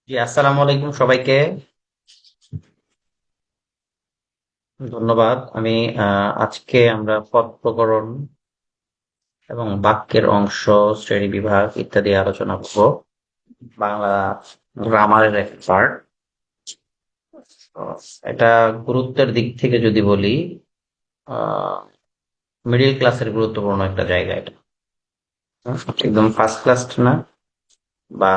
জি, আসসালামু আলাইকুম সবাইকে। ধন্যবাদ। আজকে আমরা পদ প্রকরণ এবং বাক্যের অংশ, শ্রেণী বিভাগ ইত্যাদি আলোচনা করব। বাংলা গ্রামারের এক পার্ট। এটা গুরুত্বের দিক থেকে যদি বলি, মিডিল ক্লাসের গুরুত্বপূর্ণ একটা জায়গা এটা। একদম ফার্স্ট ক্লাস না, বা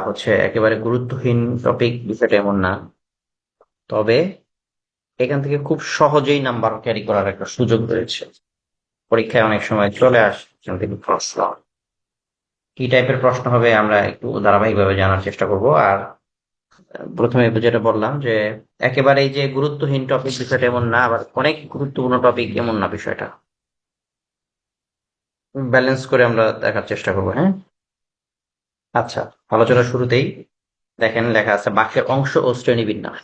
একেবারে গুরুত্বহীন টপিক, বিষয়টা এমন না। তবে এখান থেকে খুব সহজেই নাম্বার ক্যারি করার একটা সুযোগ রয়েছে। পরীক্ষায় অনেক সময় চলে আসে এখান থেকে প্রশ্ন। কি টাইপের প্রশ্ন হবে আমরা একটু ধারাবাহিকভাবে জানার চেষ্টা করব। আর প্রথমে যেটা বললাম যে একেবারেই যে গুরুত্বহীন টপিক বিষয়টা এমন না, আবার অনেক গুরুত্বপূর্ণ টপিক এমন না বিষয়টা। ব্যালেন্স করে আমরা দেখার চেষ্টা করবো, হ্যাঁ। আচ্ছা, আলোচনার শুরুতেই দেখেন লেখা আছে বাক্যের অংশ ও শ্রেণীবিন্যাস।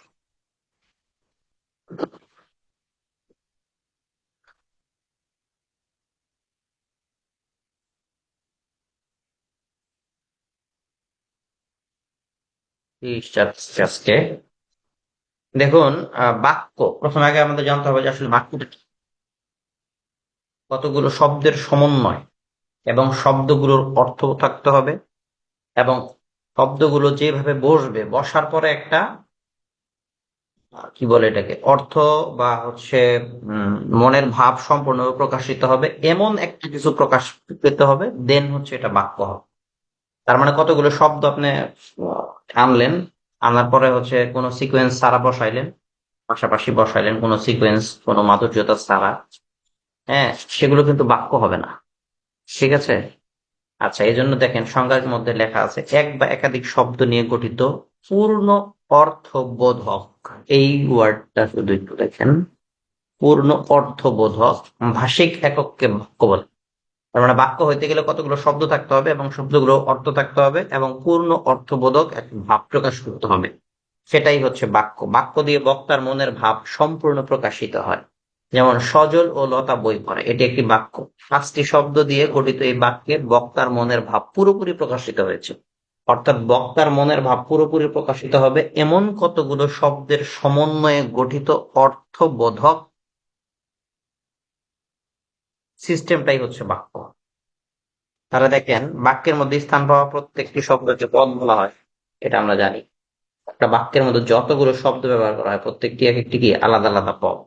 আজকে দেখুন, বাক্য প্রথমে আগে আমাদের জানতে হবে যে আসলে বাক্যটা কি। কতগুলো শব্দের সমন্বয়, এবং শব্দগুলোর অর্থ থাকতে হবে, এবং শব্দগুলো যেভাবে বসবে, বসার পরে একটা কি বলে এটাকে অর্থ বা মনের ভাব সম্পূর্ণ প্রকাশিত হবে, এমন একটা কিছু প্রকাশ পেতে হবে, দেন এটা বাক্য হবে। তার মানে কতগুলো শব্দ আপনি আনলেন, আনার পরে কোনো সিকোয়েন্স ছাড়া বসাইলেন, পাশাপাশি বসাইলেন কোনো সিকোয়েন্স, কোনো মাধুর্যতা ছাড়া, হ্যাঁ, সেগুলো কিন্তু বাক্য হবে না। ঠিক আছে। আচ্ছা, এই জন্য দেখেন সংজ্ঞার মধ্যে লেখা আছে এক বা একাধিক শব্দ নিয়ে গঠিত পূর্ণ অর্থবোধক। এই ওয়ার্ডটা শুধু একটু দেখেন, পূর্ণ অর্থবোধক ভাষিক একককে বাক্য বলে। তার মানে বাক্য হইতে গেলে কতগুলো শব্দ থাকতে হবে, এবং শব্দগুলো অর্থ থাকতে হবে, এবং পূর্ণ অর্থবোধক এক ভাব প্রকাশ করতে হবে। সেটাই হচ্ছে বাক্য। বাক্য দিয়ে বক্তার মনের ভাব সম্পূর্ণ প্রকাশিত হয়। যেমন সজল ও লতা বই পড়ে, এটি একটি বাক্য। 5টি শব্দ দিয়ে গঠিত এই বাক্যে বক্তার মনের ভাব পুরোপুরি প্রকাশিত হয়েছে। অর্থাৎ বক্তার মনের ভাব পুরোপুরি প্রকাশিত হবে এমন কতগুলো শব্দের সমন্বয়ে গঠিত অর্থবোধক সিস্টেমটাই হচ্ছে বাক্য। তারা দেখেন বাক্যের মধ্যে স্থান পাওয়া প্রত্যেকটি শব্দকে পদ বলা হয়। এটা আমরা জানি। একটা বাক্যের মধ্যে যতগুলো শব্দ ব্যবহার করা হয়, প্রত্যেকটি এক একটি কি আলাদা আলাদা পদ।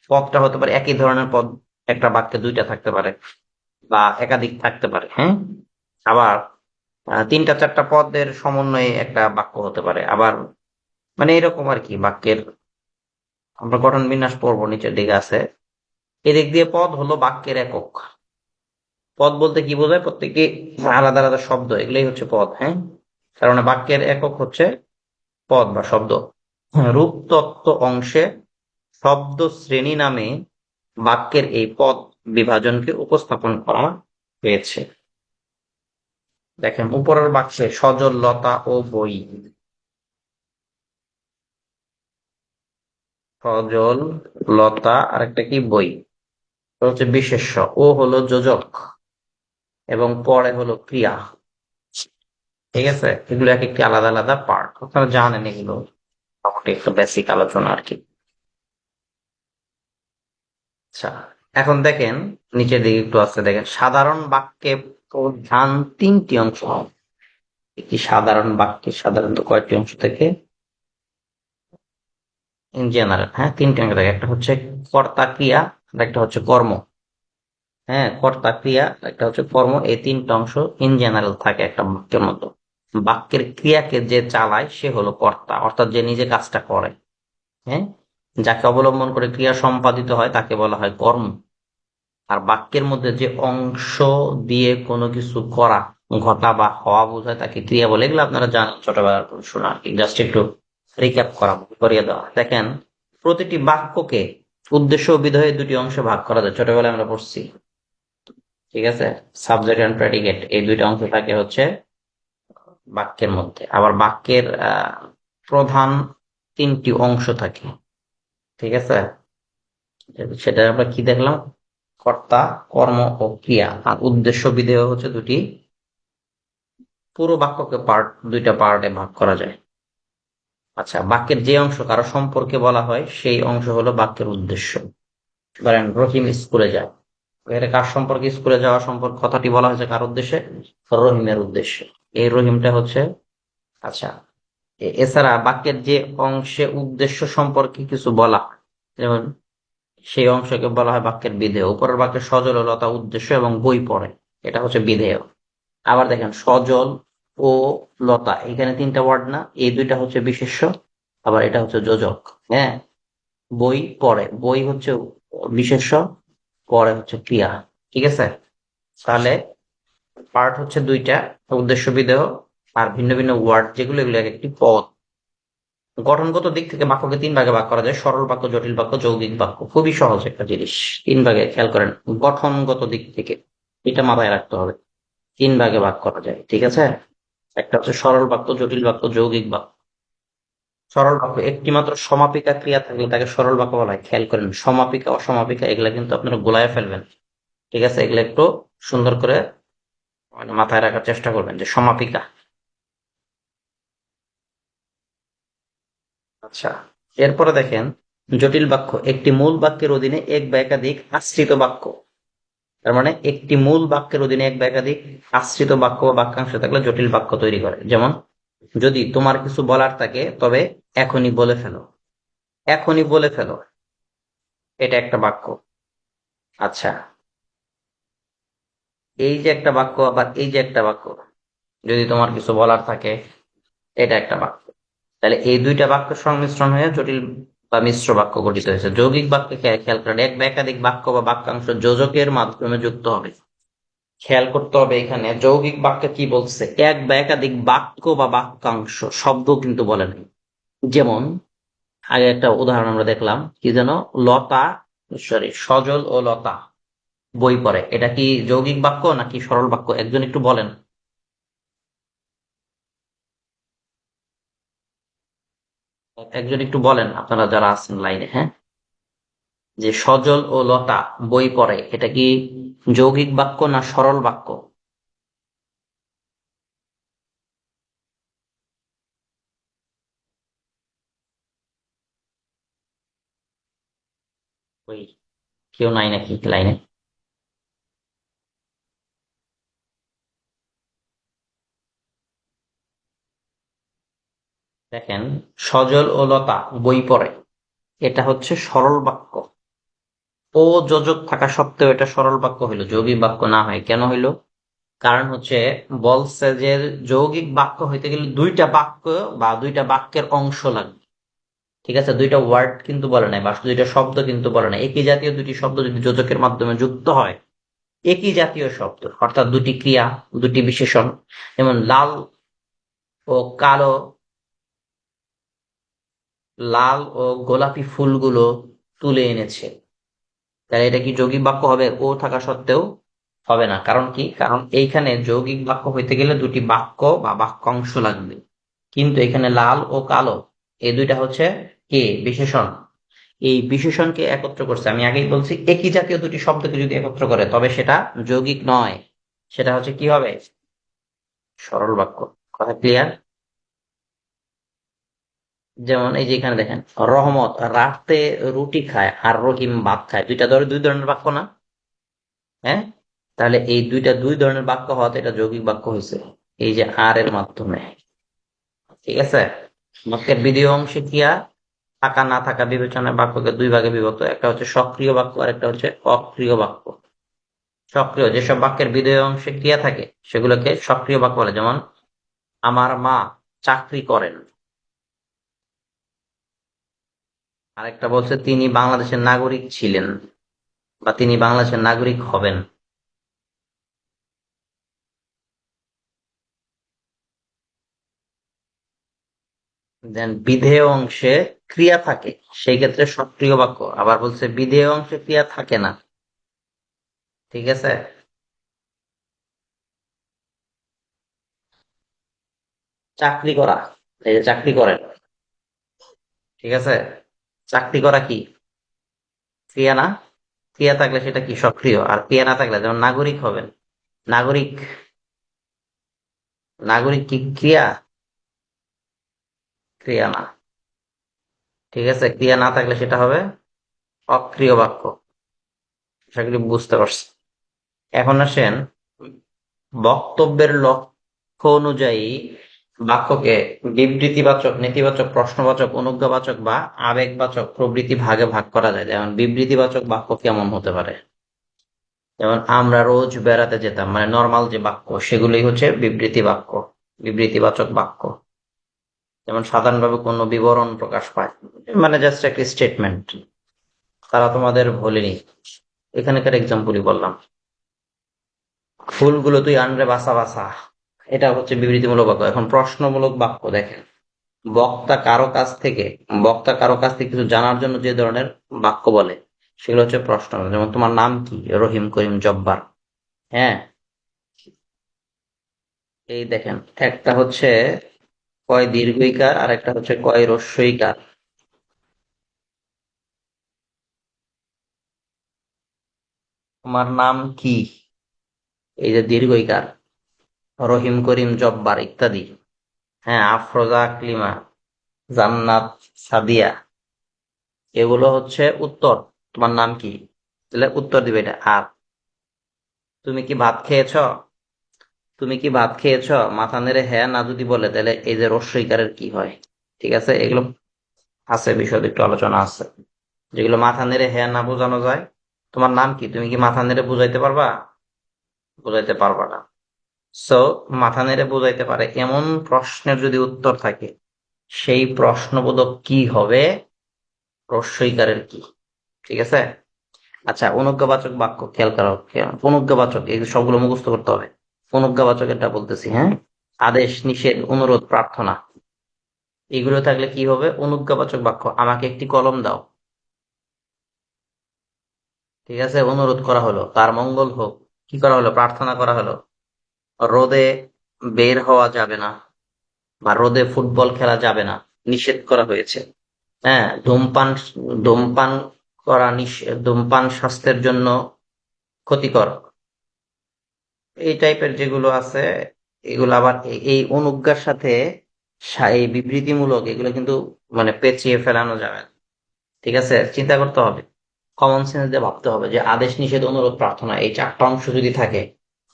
পদটা হতে পারে একই ধরনের পদ, একটা বাক্যে দুইটা থাকতে পারে, বা একাধিক থাকতে পারে, হ্যাঁ। আবার তিনটা চারটা পদের সমন্বয়ে একটা বাক্য হতে পারে। আবার মানে এরকম আর কি বাক্যের আমরা গঠন বিন্যাস পড়বো, নিচের দিকে আছে। এদিক দিয়ে পদ হলো বাক্যের একক। পদ বলতে কি বোঝায়? প্রত্যেকটি আলাদা আলাদা শব্দ, এগুলোই হচ্ছে পদ, হ্যাঁ। কারণ বাক্যের একক হচ্ছে পদ বা শব্দ। রূপতত্ত্ব অংশে শব্দ শ্রেণী নামে বাক্যের এই পদ বিভাজনকে উপস্থাপন করা হয়েছে। দেখেন উপরের বাক্যে সজল লতা ও বই। সজল, লতা, আর একটা কি বই। তো বিশেষ্য। ও হলো যোজক, এবং পরে হলো ক্রিয়া। ঠিক আছে, এগুলো এক একটি আলাদা আলাদা পার্ট, আপনারা জানেন এগুলো, মোটামুটি একটা বেসিক আলোচনা আর কি। আচ্ছা, এখন দেখেন নিচের দিকে একটু আছে, দেখেন সাধারণ বাক্যে প্রধান 3টি অংশ হয়। একটি সাধারণ বাক্যে সাধারণত কয়টি অংশ থেকে? ইন জেনারেল, হ্যাঁ, 3টি অংশ থাকে। একটা হচ্ছে কর্তা ক্রিয়া, আর একটা হচ্ছে কর্ম। হ্যাঁ, কর্তা ক্রিয়া, একটা হচ্ছে কর্ম, এই 3টা অংশ ইন জেনারেল থাকে একটা বাক্যের মতো। বাক্যের ক্রিয়াকে যে চালায় সে হলো কর্তা, অর্থাৎ যে নিজে কাজটা করে, হ্যাঁ। যাকে অবলম্বন করে ক্রিয়া সম্পাদিত হয় তাকে বলা হয় কর্ম। আর বাক্যের মধ্যে যে অংশ দিয়ে কোনো কিছু করা, ঘটা বা হওয়া বোঝায় তাকে ক্রিয়া বলে। এগুলো আপনারা জানেন, ছোটবেলার করে শোনা আর কি, জাস্ট একটু রিক্যাপ করিয়ে দেওয়া। দেখেন প্রতিটি বাক্যকে উদ্দেশ্য ও বিধেয় দুটি অংশে ভাগ করা যায়, ছোটবেলায় আমরা পড়ছি। ঠিক আছে, সাবজেক্ট এন্ড প্রেডিকেট, এই দুইটা অংশ থাকে বাক্যের মধ্যে। আবার বাক্যের প্রধান 3টি অংশ থাকে। ঠিক আছে, সেটা আমরা কি দেখলাম? কর্তা, কর্ম ও ক্রিয়া। আর উদ্দেশ্য বিধেয় হচ্ছে দুটি। পুরো বাক্যকে দুইটা পার্টে ভাগ করা যায়। আচ্ছা, বাক্যের যে অংশ কারো সম্পর্কে বলা হয় সেই অংশ হলো বাক্যের উদ্দেশ্য। ধরেন রহিম স্কুলে যায়, এটা কার সম্পর্কে স্কুলে যাওয়া সম্পর্কে কথাটি বলা হয়েছে, কার উদ্দেশ্যে? রহিমের উদ্দেশ্যে। এই রহিমটা হচ্ছে, আচ্ছা, এছাড়া বাক্যের যে অংশে উদ্দেশ্য সম্পর্কে কিছু বলা হয়, যেমন সেই অংশকে বলা হয় বাক্যের বিধেয়। উপরের বাক্যের সজল ও লতা উদ্দেশ্য এবং বই পড়ে, এটা হচ্ছে বিধেয়। আবার দেখেন সজল ও লতা, এখানে তিনটা ওয়ার্ড না, এই দুইটা হচ্ছে বিশেষ্য, আবার এটা হচ্ছে যোজক। হ্যাঁ, বই পড়ে, বই হচ্ছে বিশেষ্য, পড়ে হচ্ছে ক্রিয়া। ঠিক আছে, তাহলে পার্ট হচ্ছে দুইটা, উদ্দেশ্য বিধেয় আর ভিন্ন ভিন্ন ওয়ার্ড যেগুলো, এগুলো এক একটি পদ। গঠনগত দিক থেকে বাক্যকে তিন ভাগে ভাগ করা যায়: সরল বাক্য, জটিল বাক্য, যৌগিক বাক্য। খুবই সহজ একটা জিনিস, তিন ভাগে খেয়াল করেন। গঠনগত দিক থেকে এটা মাথায় রাখতে হবে, তিন ভাগে ভাগ করা যায়। ঠিক আছে, একটা হচ্ছে সরল বাক্য, জটিল বাক্য, যৌগিক বাক্য। সরল বাক্য একটি মাত্র সমাপিকা ক্রিয়া থাকলে তাকে সরল বাক্য বলা হয়। খেয়াল করেন, সমাপিকা অসমাপিকা এগুলা কিন্তু আপনারা গোলায় ফেলবেন। ঠিক আছে, এগুলো একটু সুন্দর করে মানে মাথায় রাখার চেষ্টা করবেন যে সমাপিকা। আচ্ছা, এরপরে দেখেন জটিল বাক্য একটি মূল বাক্যের অধীনে এক বা একাধিক আশ্রিত বাক্য। তার মানে একটি মূল বাক্যের অধীনে এক বা একাধিক আশ্রিত বাক্য বা বাক্যাংশ থাকলে জটিল বাক্য তৈরি করে। যেমন, যদি তোমার কিছু বলার থাকে তবে এখনই বলে ফেলো। এখনই বলে ফেলো, এটা একটা বাক্য। আচ্ছা, এই যে একটা বাক্য, আবার এই যে একটা বাক্য, যদি তোমার কিছু বলার থাকে, এটা একটা বাক্য। তাহলে এই দুইটা বাক্য সংমিশ্রণ হয়ে জটিল বা মিশ্র বাক্য গঠিত হয়েছে। যৌগিক বাক্যে খেয়াল করেন, এক বা একাধিক বাক্য বা বাক্যাংশ যোজকের মাধ্যমে যুক্ত হবে। খেয়াল করতে হবে, এখানে যৌগিক বাক্যে কি বলছে, এক বা একাধিক বাক্য বা বাক্যাংশ, শব্দ কিন্তু বলে নাই। যেমন আগে একটা উদাহরণ আমরা দেখলাম, কি যেন, লতা, সরি, সজল ও লতা বই পড়ে, এটা কি যৌগিক বাক্য নাকি সরল বাক্য? একজন একটু বলেন। একজন একটু বলেন, আপনারা যারা আছেন লাইনে, হ্যাঁ, যে সজল ও লতা বই পড়ে, এটা কি যৌগিক বাক্য না সরল বাক্য? ওই, কেউ নাই নাকি লাইনে? দেখেন, সজল ও লতা বই পড়ে, এটা হচ্ছে সরল বাক্য। ও যোজক থাকা সত্ত্বেও এটা সরল বাক্য হইলো, যৌগিক বাক্য না হয়। কেন হইলো? কারণ হচ্ছে, বলছে যে যৌগিক বাক্য হইতে গেলে দুইটা বাক্য বা দুইটা বাক্যের অংশ লাগবে। ঠিক আছে, দুইটা ওয়ার্ড কিন্তু বলে নাই, বা দুইটা শব্দ কিন্তু বলে নাই। একই জাতীয় দুটি শব্দ যদি যোজকের মাধ্যমে যুক্ত হয়, একই জাতীয় শব্দ অর্থাৎ দুটি ক্রিয়া, দুটি বিশেষণ, যেমন লাল ও কালো, লাল ও গোলাপি ফুলগুলো তুলে এনেছে, তাহলে এটা কি যৌগিক বাক্য হবে? ও থাকা সত্ত্বেও হবে না। কারণ কি? কারণ এইখানে যৌগিক বাক্য হইতে গেলে দুটি বাক্য বা বাক্যাংশ লাগবে, কিন্তু এখানে লাল ও কালো এই দুইটা হচ্ছে কি বিশেষণ। এই বিশেষণকে একত্র করছে, আমি আগেই বলছি, একই জাতীয় দুটি শব্দকে যদি একত্র করে তবে সেটা যৌগিক নয়, সেটা হচ্ছে কি হবে? সরল বাক্য। কথা ক্লিয়ার? যেমন এই যে এখানে দেখেন, রহমত রাতে রুটি খায় আর রহিম ভাত খায়, দুইটা ধরে দুই ধরনের বাক্য না? হ্যাঁ, তাহলে এই দুইটা দুই ধরনের বাক্য হওয়াতে এটা যৌগিক বাক্য হয়েছে, এই যে আর এর মাধ্যমে। ঠিক আছে, বাক্যের বিধেয় অংশে ক্রিয়া থাকা না থাকা বিবেচনায় বাক্যকে দুই ভাগে বিভক্ত, একটা হচ্ছে সক্রিয় বাক্য আর একটা হচ্ছে অক্রিয় বাক্য। সক্রিয় যেসব বাক্যের বিধেয় অংশে ক্রিয়া থাকে সেগুলোকে সক্রিয় বাক্য বলে। যেমন, আমার মা চাকরি করেন। আরেকটা বলছে তিনি বাংলাদেশের নাগরিক ছিলেন, বা তিনি বাংলাদেশের নাগরিক হবেন। দেন বিধেয় অংশে ক্রিয়া থাকে, সেই ক্ষেত্রে সক্রিয় বাক্য। আবার বলছে বিধেয় অংশে ক্রিয়া থাকে না। ঠিক আছে, চাকরি করা, এই যে চাকরি করেন। ঠিক আছে, চাকরি করা কি ক্রিয়া না? ক্রিয়া থাকলে সেটা কি সক্রিয়, আর ক্রিয়া না থাকলে, যেমন নাগরিক হবেন, নাগরিক, নাগরিক কি ক্রিয়া? ক্রিয়া না। ঠিক আছে, ক্রিয়া না থাকলে সেটা হবে অক্রিয় বাক্য। আশা করি বুঝতে পারছি। এখন আসেন, বক্তব্যের লক্ষ্য অনুযায়ী বাক্যকে বিবৃতিবাচক, নেতিবাচক, প্রশ্নবাচক, অনুজ্ঞাবাচক বা আবেগবাচক প্রভৃতি ভাগে ভাগ করা যায়। যেমন বিবৃতিবাচক বাক্য কেমন হতে পারে? যেমন আমরা রোজ বেড়াতে যেতাম, মানে নর্মাল যে বাক্য সেগুলোই হচ্ছে বিবৃতি বাক্য, বিবৃতিবাচক বাক্য। যেমন সাধারণভাবে কোনো বিবরণ প্রকাশ পায়, মানে জাস্ট একটা স্টেটমেন্ট, তারা তোমাদের ভোলেনি, এখানকার এক্সাম্পলই বললাম। ফুলগুলো তুই আনরে বাসা বাসা, এটা হচ্ছে বিবৃতিমূলক বাক্য। এখন প্রশ্নমূলক বাক্য দেখেন, বক্তা কারো কাছ থেকে বক্তা কারো কাছ থেকে কিছু জানার জন্য যে ধরনের বাক্য বলে সেগুলো হচ্ছে প্রশ্ন। যেমন তোমার নাম কি? রহিম করিম জব্বার। হ্যাঁ, এই দেখেন, একটা হচ্ছে কয় দীর্ঘইকার আর একটা হচ্ছে কয় রস্যইকার। তোমার নাম কি? এই যে দীর্ঘইকার, রহিম করিম জব্বার ইত্যাদি। হ্যাঁ, আফরোজা আকলিমা, জান্নাত, সাদিয়া, এগুলো হচ্ছে উত্তর। তোমার নাম কি? তাহলে উত্তর দিবে এটা। আর তুমি কি ভাত খেয়েছ? তুমি কি ভাত খেয়েছ, মাথা নেড়ে হ্যাঁ না যদি বলে, তাহলে এই যে রস্যইকারের কি হয়? ঠিক আছে, এগুলো আছে, বিষয় একটু আলোচনা আছে। যেগুলো মাথা নেড়ে হ্যাঁ না বোঝানো যায়। তোমার নাম কি? তুমি কি মাথা নেড়ে বুঝাইতে পারবা? বুঝাইতে পারবা না। সো মাথা নেড়ে বুঝাইতে পারে এমন প্রশ্নের যদি উত্তর থাকে, সেই প্রশ্নবোধক কি হবে? রস্যইকারের কি। ঠিক আছে। আচ্ছা, অনুজ্ঞাবাচক বাক্য খেয়াল করো। অনুজ্ঞাবাচক, এই সবগুলো মুখস্থ করতে হবে। অনুজ্ঞাবাচক এটা বলতেছি, হ্যাঁ। আদেশ, নিষেধ, অনুরোধ, প্রার্থনা, এগুলো থাকলে কি হবে? অনুজ্ঞাবাচক বাক্য। আমাকে একটি কলম দাও। ঠিক আছে, অনুরোধ করা হলো, তার মঙ্গল হোক। কি করা হলো? প্রার্থনা করা হলো। রোদে বের হওয়া যাবে না, বা রোদে ফুটবল খেলা যাবে না, নিষেধ করা হয়েছে। হ্যাঁ, ধূমপান, ধূমপান ধূমপান স্বাস্থ্যের জন্য ক্ষতিকর। এই টাইপের যেগুলো আছে, এগুলো আবার এই অনুজ্ঞার সাথে এই বিবৃতিমূলক, এগুলো কিন্তু মানে পেঁচিয়ে ফেলানো যাবে না। ঠিক আছে, চিন্তা করতে হবে, কমন সেন্স দিয়ে ভাবতে হবে যে আদেশ, নিষেধ, অনুরোধ, প্রার্থনা, এই চারটা অংশ যদি থাকে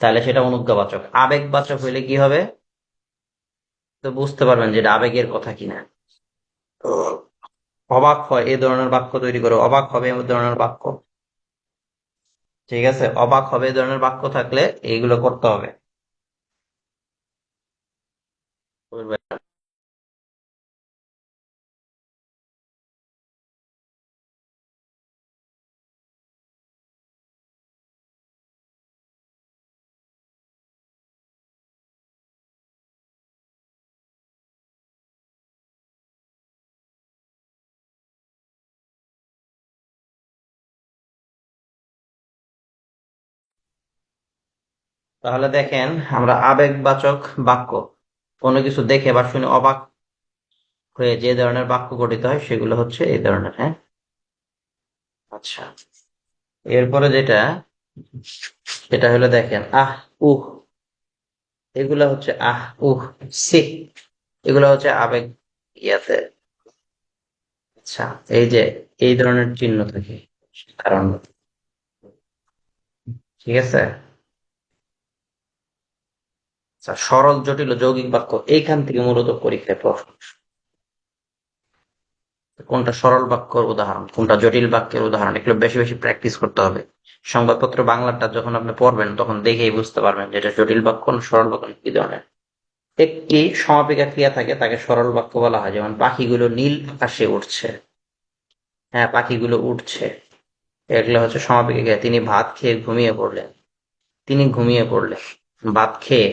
তাহলে সেটা অনুজ্ঞাবাচক। আবেগবাচক হইলে কি হবে? তো বুঝতে পারবেন যে এটা আবেগের কথা কিনা। তো অবাক হয় এই ধরনের বাক্য তৈরি করে, অবাক হবে এই ধরনের বাক্য। ঠিক আছে, অবাক হবে এই ধরনের বাক্য থাকলে এইগুলো করতে হবে। বুঝবেন? তাহলে দেখেন, আমরা আবেগবাচক বাক্য, কোনো কিছু দেখে বা শুনে অবাক হয়ে যে ধরনের বাক্য গঠিত হয় সেগুলো হচ্ছে এই ধরনের, হ্যাঁ। আচ্ছা, এরপরে যেটা, এটা হলো দেখেন, আহ, উহ, এগুলা হচ্ছে আহ, উহ, সি, এগুলা হচ্ছে আবেগ ইয়াতে। আচ্ছা, এই যে এই ধরনের চিহ্ন থাকে কারণ, ঠিক আছে। আচ্ছা, সরল, জটিল ও যৌগিক বাক্য, এইখান থেকে মূলত পরীক্ষায় প্রশ্ন আসে। কোনটা সরল বাক্যের উদাহরণ, কোনটা জটিল বাক্যের উদাহরণ, এগুলো বেশি বেশি প্র্যাকটিস করতে হবে। সংবাদপত্র বাংলাটা যখন আপনি পড়বেন তখন দেখেই বুঝতে পারবেন যে এটা জটিল বাক্য না সরল বাক্য, কি ধরনের। একটি সমাপিকা ক্রিয়া থাকে, তাকে সরল বাক্য বলা হয়। যেমন পাখিগুলো নীল আকাশে উঠছে। হ্যাঁ, পাখিগুলো উঠছে, এগুলো হচ্ছে সমাপিকা ক্রিয়া। তিনি ভাত খেয়ে ঘুমিয়ে পড়লেন। তিনি ঘুমিয়ে পড়লেন, ভাত খেয়ে।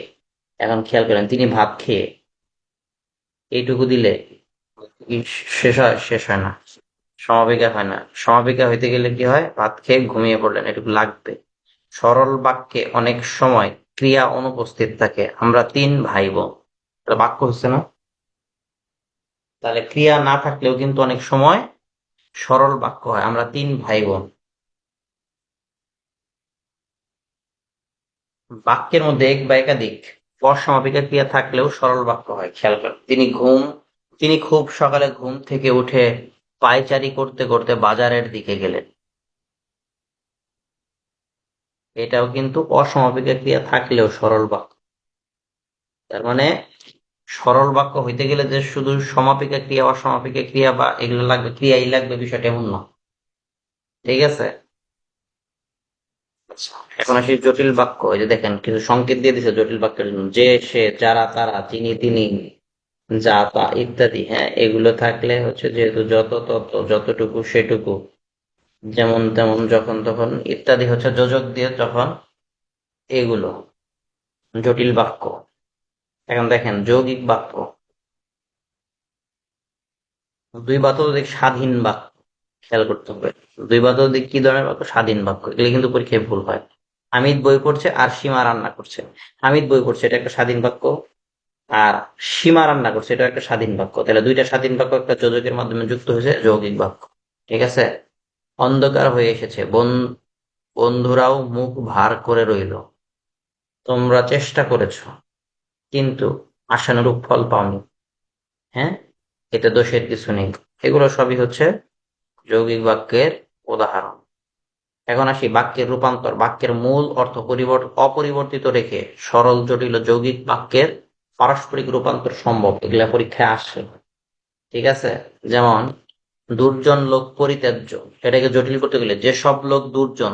এখন খেয়াল করেন, তিনি ভাত খেয়ে, এইটুকু দিলে কি শেষ হয়? শেষ হয় না, সমাপিকা হয় না। সমাপিকা হইতে গেলে কি হয়? ভাত খেয়ে ঘুমিয়ে পড়লেন, এটুকু লাগবে। সরল বাক্যে অনেক সময় ক্রিয়া অনুপস্থিত থাকে। আমরা তিন ভাই বোন, এটা বাক্য হচ্ছে না? তাহলে ক্রিয়া না থাকলেও কিন্তু অনেক সময় সরল বাক্য হয়। আমরা তিন ভাই বোন, বাক্যের মধ্যে এক বা একাধিক পর সমাপিকা ক্রিয়া থাকলেও সরল বাক্য হয়। খেয়াল করেন, তিনি খুব সকালে ঘুম থেকে উঠে পায়চারি করতে করতে বাজারের দিকে গেলেন। এটাও কিন্তু অসমাপিকা ক্রিয়া থাকলেও সরল বাক্য। তার মানে সরল বাক্য হইতে গেলে যে শুধু সমাপিকা ক্রিয়া অসমাপিকা ক্রিয়া বা এগুলো লাগবে, ক্রিয়াই লাগবে, বিষয়টা এমন না। ঠিক আছে। আচ্ছা, এখন আসি জটিল বাক্য। এই যে দেখেন কিছু সংকেত দিয়ে দিছে জটিল বাক্যের জন্য, যে সে যারা তারা তিনি তিনি যা তা ইত্যাদি। হ্যাঁ, এগুলো থাকলে হচ্ছে যেহেতু যত তত যতটুকু সেটুকু যেমন তেমন যখন তখন ইত্যাদি হচ্ছে যোজক দিয়ে যখন, এগুলো জটিল বাক্য। এখন দেখেন যৌগিক বাক্য, দুই বাচক স্বাধীন বাক্য। খেয়াল করতে হবে দুই বাচক কি ধরনের বাক্য, স্বাধীন বাক্য। এগুলো কিন্তু পরীক্ষায় ভুল হয়। হামিদ বই পড়ছে আর সীমা রান্না করছে। হামিদ বই পড়ছে, এটা একটা স্বাধীন বাক্য। আর সীমা রান্না করছে, এটা একটা স্বাধীন বাক্য। তাহলে দুইটা স্বাধীন বাক্য একটা যোজকের মাধ্যমে যুক্ত হয়েছে, যৌগিক বাক্য। ঠিক আছে। অন্ধকার হয়ে এসেছে, বন্ধুরাও মুখ ভার করে রইল। তোমরা চেষ্টা করেছ কিন্তু আশানুরূপ ফল পাওনি। হ্যাঁ, এতে দোষের কিছু নেই। এগুলো সবই হচ্ছে যৌগিক বাক্যের উদাহরণ। এখন আসি বাক্যের রূপান্তর। বাক্যের মূল অর্থ অপরিবর্তিত রেখে সরল জটিল ও যৌগিক বাক্যের পারস্পরিক রূপান্তর সম্ভব। এগুলা পরীক্ষায় আসে। ঠিক আছে। যেমন দুর্জন লোক পরিত্যাজ্য, এটাকে জটিল করতে গেলে যেসব লোক দুর্জন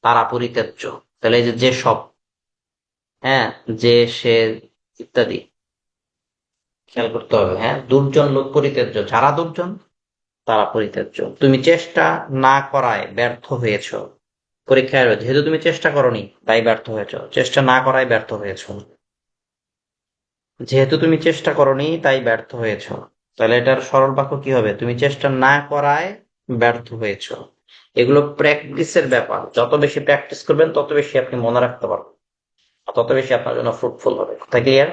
তারা পরিত্যাজ্য। তাহলে এই যে যেসব, হ্যাঁ, যে সে ইত্যাদি খেয়াল করতে হবে। হ্যাঁ, দুর্জন লোক পরিত্যাজ্য, যারা দুর্জন তারা পরিত্যাজ্য। তুমি চেষ্টা না করায় ব্যর্থ হয়েছ। পরীক্ষায় যেহেতু তুমি চেষ্টা করনি তাই ব্যর্থ হয়েছ, চেষ্টা না করায় ব্যর্থ হয়েছ। যেহেতু তুমি চেষ্টা করনি তাই ব্যর্থ হয়েছ। তাহলে এটার সরল বাক্য কি হবে, তুমি চেষ্টা না করায় ব্যর্থ হয়েছ। এগুলো প্র্যাকটিসের ব্যাপার। যত বেশি প্র্যাকটিস করবেন তত বেশি আপনি মনে রাখতে পারবেন, আর তত বেশি আপনার জন্য ফ্রুটফুল হবে। কথা ক্লিয়ার?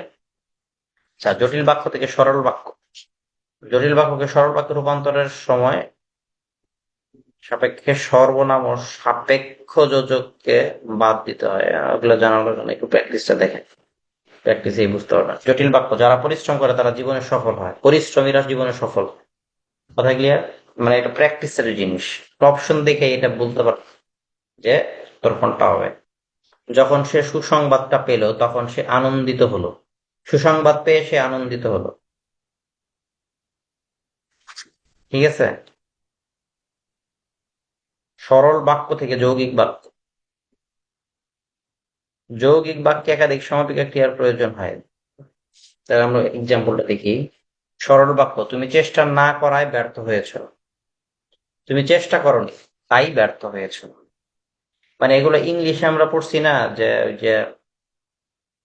আচ্ছা, জটিল বাক্য থেকে সরল বাক্য। জটিল বাক্যকে সরল বাক্যে রূপান্তরের সময় সাপেক্ষে সর্বনাম ও সাপেক্ষ যোজককে বাদ দিতে হয়। ওগুলো জানার জন্য একটু প্র্যাকটিসটা দেখেন, প্র্যাকটিসেই বুঝতে পারবেন। জটিল বাক্য, যারা পরিশ্রম করে তারা জীবনে সফল হয়, পরিশ্রমীরা জীবনে সফল। কথা ক্লিয়ার? মানে এটা প্র্যাকটিসের জিনিস। অপশন দেখে এটা বলতে পার যে তোর কোনটা হবে। যখন সে সুসংবাদটা পেল তখন সে আনন্দিত হলো। সুসংবাদ পেয়ে সে আনন্দিত হলো। ঠিক আছে। সরল বাক্য থেকে যৌগিক বাক্য। যৌগিক বাক্যে একাধিক সমাপিকা ক্রিয়ার প্রয়োজন হয়। তাহলে আমরা এক্সাম্পলটা দেখি। সরল বাক্য, তুমি চেষ্টা না করায় ব্যর্থ হয়েছ। তুমি চেষ্টা করনি তাই ব্যর্থ হয়েছ। মানে এগুলো ইংলিশে আমরা পড়ছি না, যে ওই যে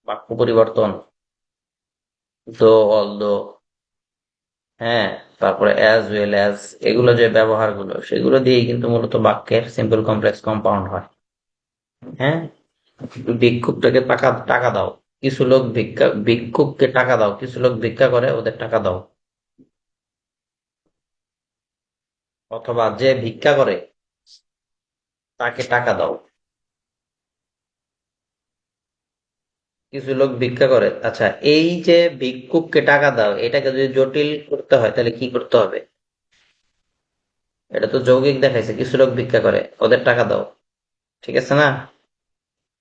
বাক্য পরিবর্তন, দো, অলদো, হ্যাঁ, তারপরে অ্যাজ ওয়েল অ্যাজ, এগুলো যে ব্যবহারগুলো সেগুলো দিয়েই কিন্তু মূলত বাক্যের সিম্পল কমপ্লেক্স কম্পাউন্ড হয়। হ্যাঁ, ভিক্ষুকটাকে টাকা টাকা দাও, কিছু লোক ভিক্ষুককে টাকা দাও, কিছু লোক ভিক্ষা করে, ওদের টাকা দাও। অথবা যে ভিক্ষা করে তাকে টাকা দাও। কিছু লোক ভিক্ষা করে। আচ্ছা, এই যে ভিক্ষুককে টাকা দাও, এটাকে যদি জটিল করতে হয় তাহলে কি করতে হবে? এটা তো যৌগিক দেখাইছে, কিছু লোক ভিক্ষা করে ওদের টাকা দাও। ঠিক আছে না?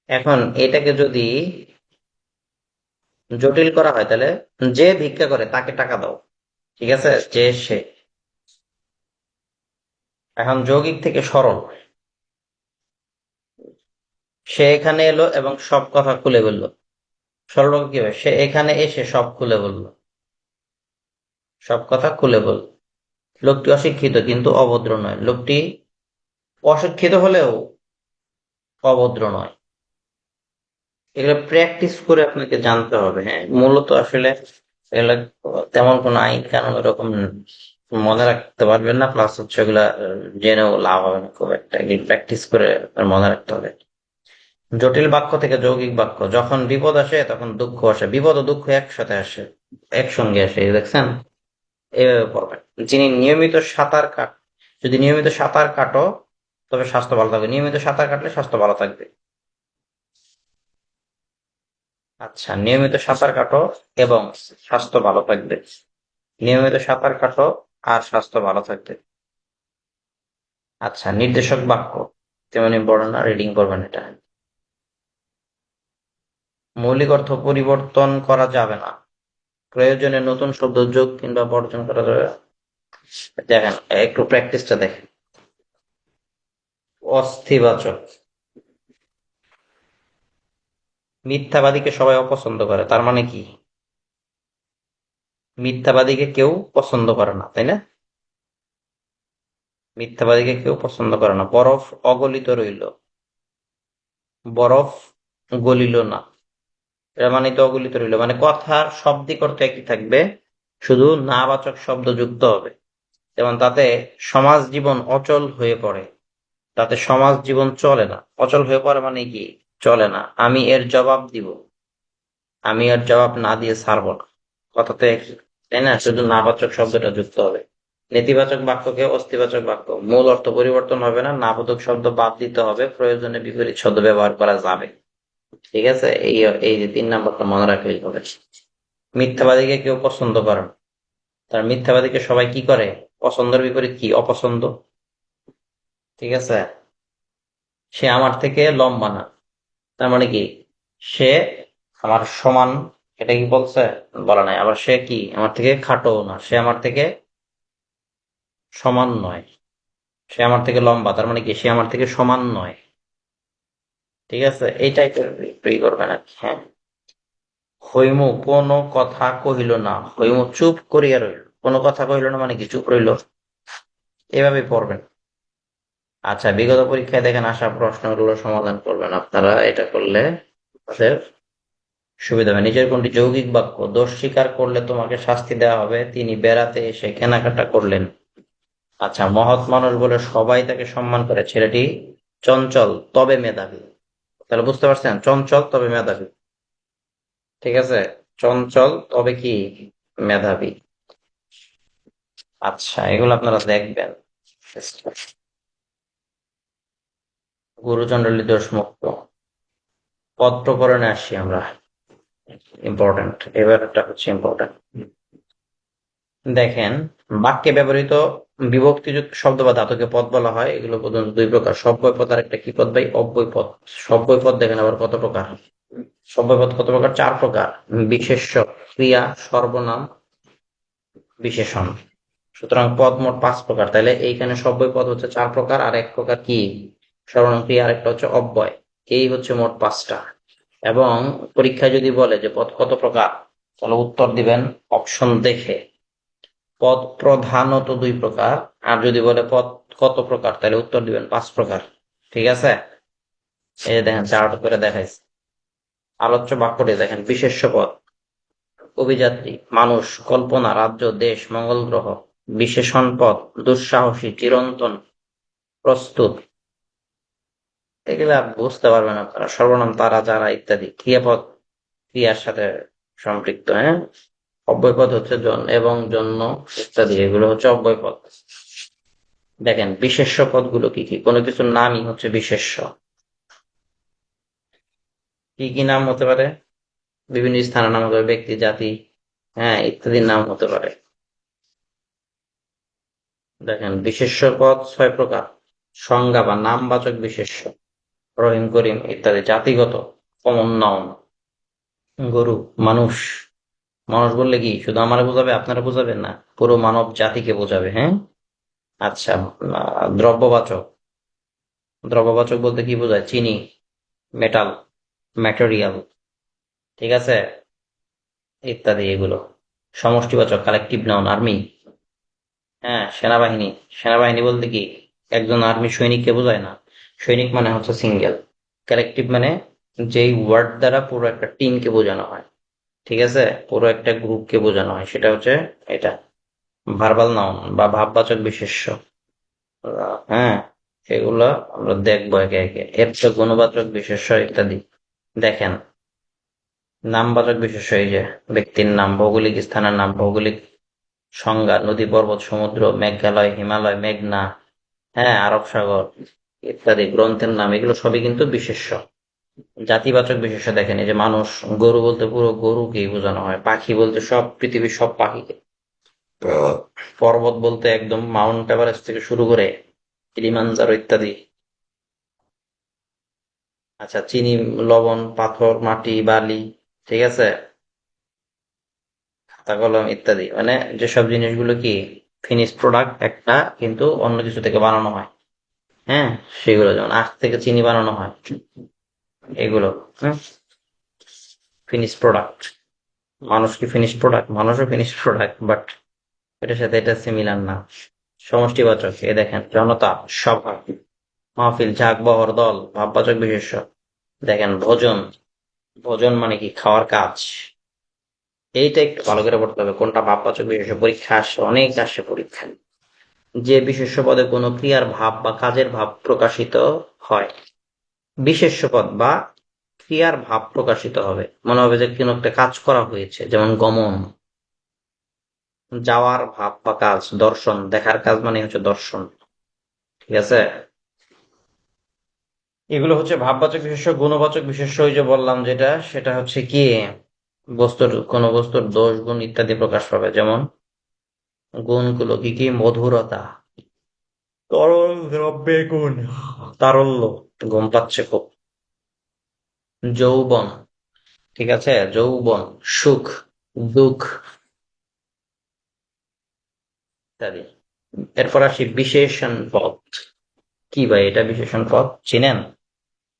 এখন এটাকে যদি জটিল করা হয় তাহলে যে ভিক্ষা করে তাকে টাকা দাও। ঠিক আছে, যে সে। এখন যৌগিক থেকে সরল, সে এখানে এলো এবং সব কথা খুলে বলল। সরল বাক্য কি হবে, সে এখানে এসে সব খুলে বলল, সব কথা খুলে বলল। লোকটি অশিক্ষিত কিন্তু অভদ্র নয়। লোকটি অশিক্ষিত হলেও অভদ্র নয়। এগুলো প্র্যাকটিস করে আপনাকে জানতে হবে। হ্যাঁ, মূলত আসলে এগুলো তেমন কোনো আইন কানুন এরকম মনে রাখতে পারবেন না, প্লাস হচ্ছে এগুলা জেনেও লাভ হবে না খুব একটা। এগুলো প্র্যাকটিস করে আপনার মনে রাখতে হবে। জটিল বাক্য থেকে যৌগিক বাক্য, যখন বিপদ আসে তখন দুঃখ আসে। বিপদ ও দুঃখ একসাথে আসে, একসঙ্গে আসে, এই দেখছেন? এইভাবে পড়বেন। যিনি নিয়মিত সাঁতার কাট যদি নিয়মিত সাঁতার কাটো তবে স্বাস্থ্য ভালো থাকবে। নিয়মিত সাঁতার কাটলে স্বাস্থ্য ভালো থাকবে। আচ্ছা, নিয়মিত সাঁতার কাটো এবং স্বাস্থ্য ভালো থাকবে। নিয়মিত সাঁতার কাটো আর স্বাস্থ্য ভালো থাকবে। আচ্ছা, নির্দেশক বাক্য তেমন ইম্পর্টেন্ট না, রিডিং করবেন এটা। মৌলিক অর্থ পরিবর্তন করা যাবে না, প্রয়োজনে নতুন শব্দ যোগ কিংবা বর্জন করা যাবে। দেখেন, একটু প্র্যাকটিসটা দেখেন। অস্থিবাচক, মিথ্যাবাদীকে সবাই অপছন্দ করে, তার মানে কি? মিথ্যাবাদীকে কেউ পছন্দ করে না, তাই না? মিথ্যাবাদীকে কেউ পছন্দ করে না। বরফ অগলিত রইল, বরফ গলিল না, এটা মানে তো অগলিত রইল, মানে কথার শব্দিক অর্থ একই থাকবে, শুধু নাবাচক শব্দ যুক্ত হবে। যেমন তাতে সমাজ জীবন অচল হয়ে পড়ে, তাতে সমাজ জীবন চলে না। অচল হয়ে পড়ে মানে কি? চলে না। আমি এর জবাব দিব, আমি এর জবাব না দিয়ে ছাড়বো না, কথা তো একই, তাই না? শুধু নাবাচক শব্দটা যুক্ত হবে। নেতিবাচক বাক্যকে অস্তিবাচক বাক্য, মূল অর্থ পরিবর্তন হবে না, নাবোধক শব্দ বাদ দিতে হবে, প্রয়োজনে বিপরীত শব্দ ব্যবহার করা যাবে। ঠিক আছে, এই এই যে 3 নাম্বারটা মনে রাখলেই হবে। মিথ্যাবাদীকে কেউ পছন্দ করে না, তার মিথ্যাবাদীকে সবাই কি করে? পছন্দের বিপরীত কি? অপছন্দ। ঠিক আছে, সে আমার থেকে লম্বা না, তার মানে কি? সে আমার সমান, এটা কি বলছে? বলা নাই। আবার সে কি আমার থেকে খাটো না, সে আমার থেকে সমান নয়। সে আমার থেকে লম্বা, তার মানে কি? সে আমার থেকে সমান নয়। ঠিক আছে, এই টাইপের একটু করবেন আর কি। হ্যাঁ, হৈমু কোনো কথা কহিল না, হৈমু চুপ করিয়া রইল। কোনো কথা কহিল না মানে কি? চুপ রইল। এভাবে পড়বেন। আচ্ছা, বিগত পরীক্ষায় দেখেন আসা প্রশ্নগুলো সমাধান করবেন আপনারা, এটা করলে আপনাদের সুবিধা হবে। নিজের কোনটি যৌগিক বাক্য? দোষ স্বীকার করলে তোমাকে শাস্তি দেওয়া হবে, তিনি বেড়াতে এসে কেনাকাটা করলেন। আচ্ছা, মহৎ মানুষ বলে সবাই তাকে সম্মান করে, ছেলেটি চঞ্চল তবে মেধাবী। তাহলে বুঝতে পারছেন, চঞ্চল তবে মেধাবী। ঠিক আছে, চঞ্চল তবে কি? মেধাবী। আচ্ছা, এগুলো আপনারা দেখবেন। গুরুচণ্ডলী দোষ মুক্ত। পদ প্রকরণে আসি আমরা। ইম্পর্টেন্ট, এবারটা হচ্ছে ইম্পর্টেন্ট। দেখেন, বাক্যে ব্যবহৃত বিভক্তিযুক্ত শব্দ বা ধাতুকে পদ বলা হয়। এগুলো প্রধানত 2 প্রকার: সব্যয় পদ আর একটা কি পদ ভাই? অব্যয় পদ। সব্যয় পদ দেখেন আবার কত প্রকার। সব্যয় পদ কত প্রকার? 4 প্রকার: বিশেষ্য, ক্রিয়া, সর্বনাম, বিশেষণ। সুতরাং পদ মোট 5 প্রকার। তাহলে এইখানে সব্যয় পদ হচ্ছে 4 প্রকার, আর 1 প্রকার কি? সর্বনাম, ক্রিয়া, আর একটা হচ্ছে অব্যয়। এই হচ্ছে মোট 5টা। এবং পরীক্ষায় যদি বলে যে পদ কত প্রকার, তাহলে উত্তর দিবেন অপশন দেখে। পদ প্রধানত 2 প্রকার। আর যদি বলে পদ কত প্রকার, তাহলে উত্তর দিবেন 5 প্রকার। ঠিক আছে, এই যে দেখেন চার্ট করে দেখাইছে। আলোচ্য বাক্যটি দেখেন: বিশেষ্য পদ, অভিযাত্রী, মানুষ, কল্পনা, রাজ্য, দেশ, মঙ্গল গ্রহ। বিশেষণ পদ, দুঃসাহসী, চিরন্তন, প্রস্তুত। এগুলা বুঝতে পারবেন আপনারা। সর্বনাম, তারা, যারা ইত্যাদি। ক্রিয়াপদ, ক্রিয়ার সাথে সম্পৃক্ত। হ্যাঁ, অব্যয়পদ হচ্ছে জন এবং জন্য ইত্যাদি, এগুলো হচ্ছে অব্যয়পদ। দেখেন বিশেষ্য পদগুলো কি কি। কোনো কিছুর নামই হচ্ছে বিশেষ্য। কি কি নাম হতে পারে? বিভিন্ন স্থানের নাম হতে পারে, ব্যক্তি, জাতি, হ্যাঁ, ইত্যাদির নাম হতে পারে। দেখেন বিশেষ্য পদ 6 প্রকার: সংজ্ঞা বা নামবাচক বিশেষ্য, রহিম, করিম ইত্যাদি। জাতিগত, কমন নাউন, গরু, মানুষ। মানুষ বললে কি শুধু আমারে বোঝাবে, আপনারা বোঝাবেন না, পুরো মানব জাতিকে বোঝাবে। হ্যাঁ, আচ্ছা। দ্রব্যবাচক, দ্রব্যবাচক বলতে কি বোঝায়? চিনি, মেটাল, ম্যাটেরিয়াল। ঠিক আছে, ইত্যাদি এগুলো। সমষ্টিবাচক, কালেকটিভ নাউন, আর্মি। হ্যাঁ, সেনাবাহিনী। সেনাবাহিনী বলতে কি একজন আর্মি সৈনিককে বোঝায় না, সৈনিক মানে হচ্ছে সিঙ্গেল। কালেকটিভ মানে যেই ওয়ার্ড দ্বারা পুরো একটা টিমকে বোঝানো হয়। ঠিক আছে, পুরো একটা গ্রুপকে বোঝানো হয়, সেটা হচ্ছে এটা। ভার্বাল নাউন বা ভাববাচক বিশেষ্য। হ্যাঁ, সেগুলো আমরা দেখবো একে একে। এর তো গুণবাচক বিশেষ্য ইত্যাদি। দেখেন, নামবাচক বিশেষ্য, এই যে ব্যক্তির নাম, ভৌগোলিক স্থানের নাম, ভৌগোলিক সংজ্ঞা, নদী, পর্বত, সমুদ্র, মেঘালয়, হিমালয়, মেঘনা, হ্যাঁ, আরব সাগর ইত্যাদি। গ্রন্থের নাম, এগুলো সবই কিন্তু বিশেষ্য। জাতিবাচক বিশেষ্য দেখেন, এই যে মানুষ, গরু বলতে পুরো গরুকেই বোঝানো হয়, পাখি বলতে সব পৃথিবীর সব পাখিকে। পর্বত বলতে একদম মাউন্ট এভারেস্ট থেকে শুরু করে কিলিমানজারো ইত্যাদি। আচ্ছা, চিনি, লবণ, পাথর, মাটি, বালি, ঠিক আছে, খাতা কলম ইত্যাদি, মানে যেসব জিনিসগুলো কি ফিনিশ প্রোডাক্ট একটা, কিন্তু অন্য কিছু থেকে বানানো হয়। হ্যাঁ, সেগুলো যেমন আখ থেকে চিনি বানানো হয়, এগুলো ফিনিশ প্রোডাক্ট। মানুষ কি ফিনিশ প্রোডাক্ট? মানুষও ফিনিশ প্রোডাক্ট, বাট এটার সাথে এটা সিমিলার না। সমষ্টিবাচক, এ দেখেন, জনতা, সভা, মাহফিল, ঝাঁক, বহর, দল, ভাববাচক বিশেষ্য। দেখেন, ভোজন, ভোজন মানে কি? খাওয়ার কাজ। এইটা একটু ভালো করে পড়তে হবে, কোনটা ভাববাচক বিশেষ্য। পরীক্ষা আসে, অনেক আসে পরীক্ষা। যে বিশেষ্য পদে কোনো ক্রিয়ার ভাব বা কাজের ভাব প্রকাশিত হয়, বিশেষ্য পদ বা ক্রিয়ার ভাব প্রকাশিত হবে, মনে হবে যে কোনো একটা কাজ করা হয়েছে, যেমন গমন, যাওয়ার ভাব বা কাজ। দর্শন, দেখার কাজ মানে হচ্ছে দর্শন, ঠিক আছে। এগুলো হচ্ছে ভাববাচক বিশেষ্য। গুণবাচক বিশেষ্য, ওই যে বললাম যেটা, সেটা হচ্ছে কি বস্তুর, কোন বস্তুর দোষ গুণ ইত্যাদি প্রকাশ পাবে। যেমন গুণগুলো কি কি? মধুরতা, তরল দ্রব্যের গুণ, তারল্য, ঘুম পাচ্ছে খুব। যৌবন, ঠিক আছে, যৌবন, সুখ, দুঃখ ইত্যাদি। এরপর আসি বিশেষণ পদ। কি ভাই এটা বিশেষণ পদ, চিনেন?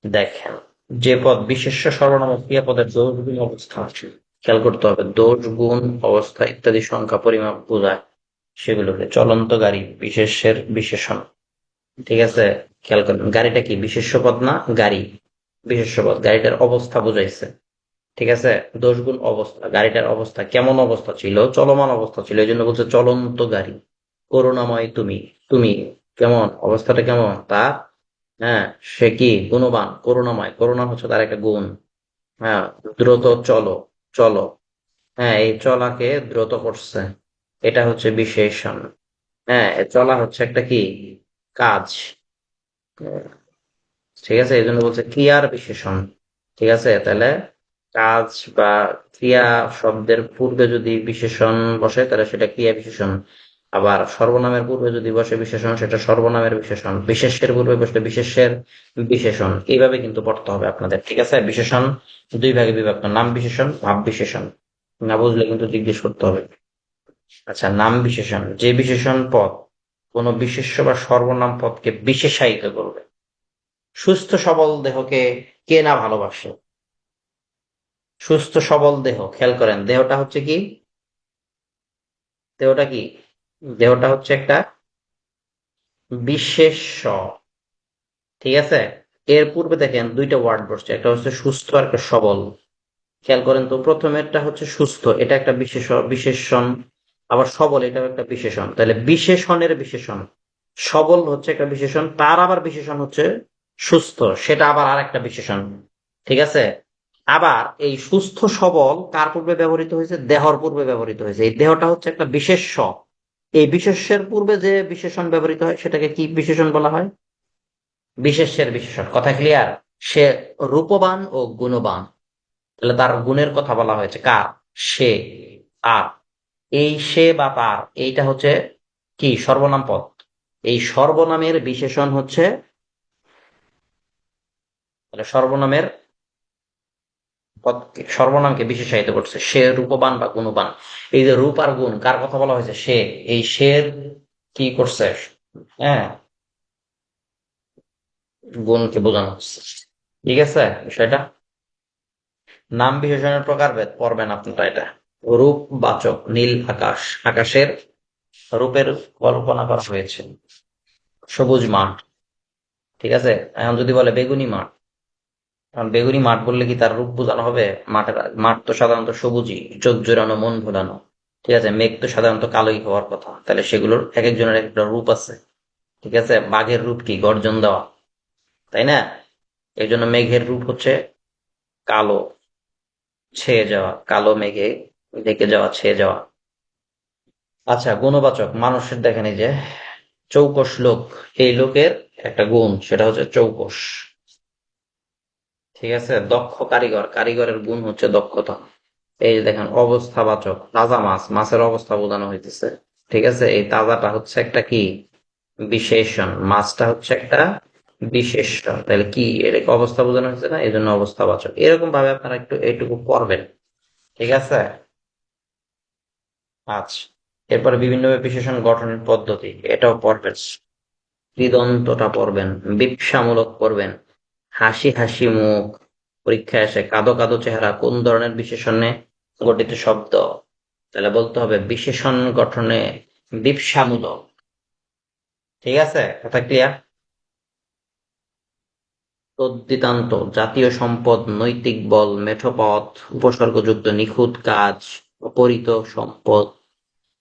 দেখেন, যে পদ বিশেষ্য, সর্বনাম ও ক্রিয়াপদের দোষ গুণ অবস্থা, খেয়াল করতে হবে, দোষ গুণ অবস্থা ইত্যাদি সংখ্যা পরিমাপ বোঝায়, সেগুলোকে। চলন্ত গাড়ি, বিশেষ্যের বিশেষণ, ঠিক আছে। খেয়াল করেন, গাড়িটা কি বিশেষ্য পদ না? গাড়ি বিশেষ্য পদ, গাড়িটার অবস্থা বুঝাইছে, ঠিক আছে। দোষ গুণ অবস্থা, গাড়িটার অবস্থা কেমন? অবস্থা ছিল, চলমান অবস্থা ছিল, এই জন্য বলছে চলন্ত গাড়ি। করুণাময় তুমি, তুমি কেমন? অবস্থাটা কেমন তার? হ্যাঁ, সে কি গুণবান, করুণাময়, করুণা হচ্ছে তার একটা গুণ। হ্যাঁ, দ্রুত চলো, চলো, হ্যাঁ, এই চলাকে দ্রুত করছে, এটা হচ্ছে বিশেষণ। হ্যাঁ, এ চলা হচ্ছে একটা কি কাজ, ঠিক আছে, এই জন্য বলছে ক্রিয়ার বিশেষণ, ঠিক আছে। তাহলে কাজ বা ক্রিয়া শব্দের পূর্বে যদি বিশেষণ বসে, তাহলে সেটা ক্রিয়া বিশেষণ। আবার সর্বনামের পূর্বে যদি বসে বিশেষণ, সেটা সর্বনামের বিশেষণ। বিশেষ্যের পূর্বে বসলে বিশেষ্যের বিশেষণ। এইভাবে কিন্তু পড়তে হবে আপনাদের, ঠিক আছে। বিশেষণ দুই ভাগে বিভক্ত, নাম বিশেষণ, ভাব বিশেষণ। না বুঝলে কিন্তু জিজ্ঞেস করতে হবে। আচ্ছা, নাম বিশেষণ, যে বিশেষণ পদ কোন বিশেষ্য বা সর্বনাম পদকে বিশেষায়িত করবে। সুস্থ সবল দেহকে কে না ভালোবাসে? সুস্থ সবল দেহ, খেয়াল করেন, দেহটা হচ্ছে কি? দেহটা কি? দেহটা হচ্ছে একটা বিশেষ্য, ঠিক আছে। এর পূর্বে দেখেন দুইটা ওয়ার্ড বসছে, একটা হচ্ছে সুস্থ আর একটা সবল। খেয়াল করেন তো, প্রথমেরটা হচ্ছে সুস্থ, এটা একটা বিশেষণ। আবার সবল, এটাও একটা বিশেষণ। তাহলে বিশেষণের বিশেষণ, সবল হচ্ছে একটা বিশেষণ, তার আবার বিশেষণ হচ্ছে সুস্থ, সেটা আবার আর একটা বিশেষণ, ঠিক আছে। আবার এই সুস্থ সবল কার পূর্বে ব্যবহৃত হয়েছে? দেহর পূর্বে ব্যবহৃত হয়েছে। এই দেহটা হচ্ছে একটা বিশেষ্য। এই বিশেষ্যের পূর্বে যে বিশেষণ ব্যবহৃত হয়, সেটাকে কি বিশেষণ বলা হয়? বিশেষ্যের বিশেষণ। কথা ক্লিয়ার? সে রূপবান ও গুণবান, তাহলে তার গুণের কথা বলা হয়েছে কার? সে, তার। এই সে বা তার, এইটা হচ্ছে কি সর্বনাম পদ। এই সর্বনামের বিশেষণ হচ্ছে, তাহলে সর্বনামের পদ, সর্বনামকে বিশেষায়িত করছে, সে রূপবান বা গুণবান। এই যে রূপ আর গুণ, কার কথা বলা হয়েছে? সে। এই শের কি করছে? হ্যাঁ, গুণকে বোঝানো হচ্ছে, ঠিক আছে বিষয়টা। নাম বিশেষণের প্রকারভেদ পড়বেন আপনারা এটা। রূপবাচক, নীল আকাশ, আকাশের রূপের কল্পনা করা হয়েছে। সবুজ মাঠ, ঠিক আছে। এখন যদি বলে বেগুনি মাঠ, কারণ বেগুনি মাঠ বললে কি তার রূপ বোঝানো হবে? মাঠের, মাঠ তো সাধারণত সবুজই, চোখ জোড়ানো, মন ভোলানো, ঠিক আছে। মেঘ তো সাধারণত কালোই হওয়ার কথা, তাহলে সেগুলোর এক একজনের এক একটা রূপ আছে, ঠিক আছে। বাঘের রূপ কি? গর্জন দেওয়া, তাই না? এই জন্য মেঘের রূপ হচ্ছে কালো, ছেয়ে যাওয়া, কালো মেঘে ঢেকে যাওয়া, ছেয়ে যাওয়া। আচ্ছা, গুণবাচক, মানুষের দেখেন এই যে চৌকস লোক, এই লোকের একটা গুণ, সেটা হচ্ছে চৌকস, ঠিক আছে। দক্ষ কারিগর, কারিগরের গুণ হচ্ছে দক্ষতা। এই যে দেখেন, অবস্থাবাচক, তাজা মাছ, মাছের অবস্থা বোঝানো হইতেছে। ঠিক আছে, এই তাজাটা হচ্ছে একটা কি বিশেষণ, মাছটা হচ্ছে একটা বিশেষণ। তাহলে কি এরকম অবস্থা বোঝানো হয়েছে না, এই জন্য অবস্থাবাচক। এরকম ভাবে আপনারা একটু এইটুকু পড়বেন। ঠিক আছে। আচ্ছা, এরপরে বিভিন্ন বিশেষণ গঠনের পদ্ধতি, এটাও পড়বেন। কৃদন্তটা পড়বেন, বিপ্সামূলক পড়বেন, হাসি হাসি মুখ, পরীক্ষায় আসে কাদো কাদো চেহারা কোন ধরনের বিশেষণে গঠিত শব্দ। তাহলে বলতে হবে বিশেষণ গঠনে বিপ্সামূলক। ঠিক আছে, কথা ক্লিয়ার? তদ্বিতান্ত জাতীয় সম্পদ, নৈতিক বল, মেঠোপথ, উপসর্গযুক্ত নিখুঁত কাজ, অপহৃত সম্পদ,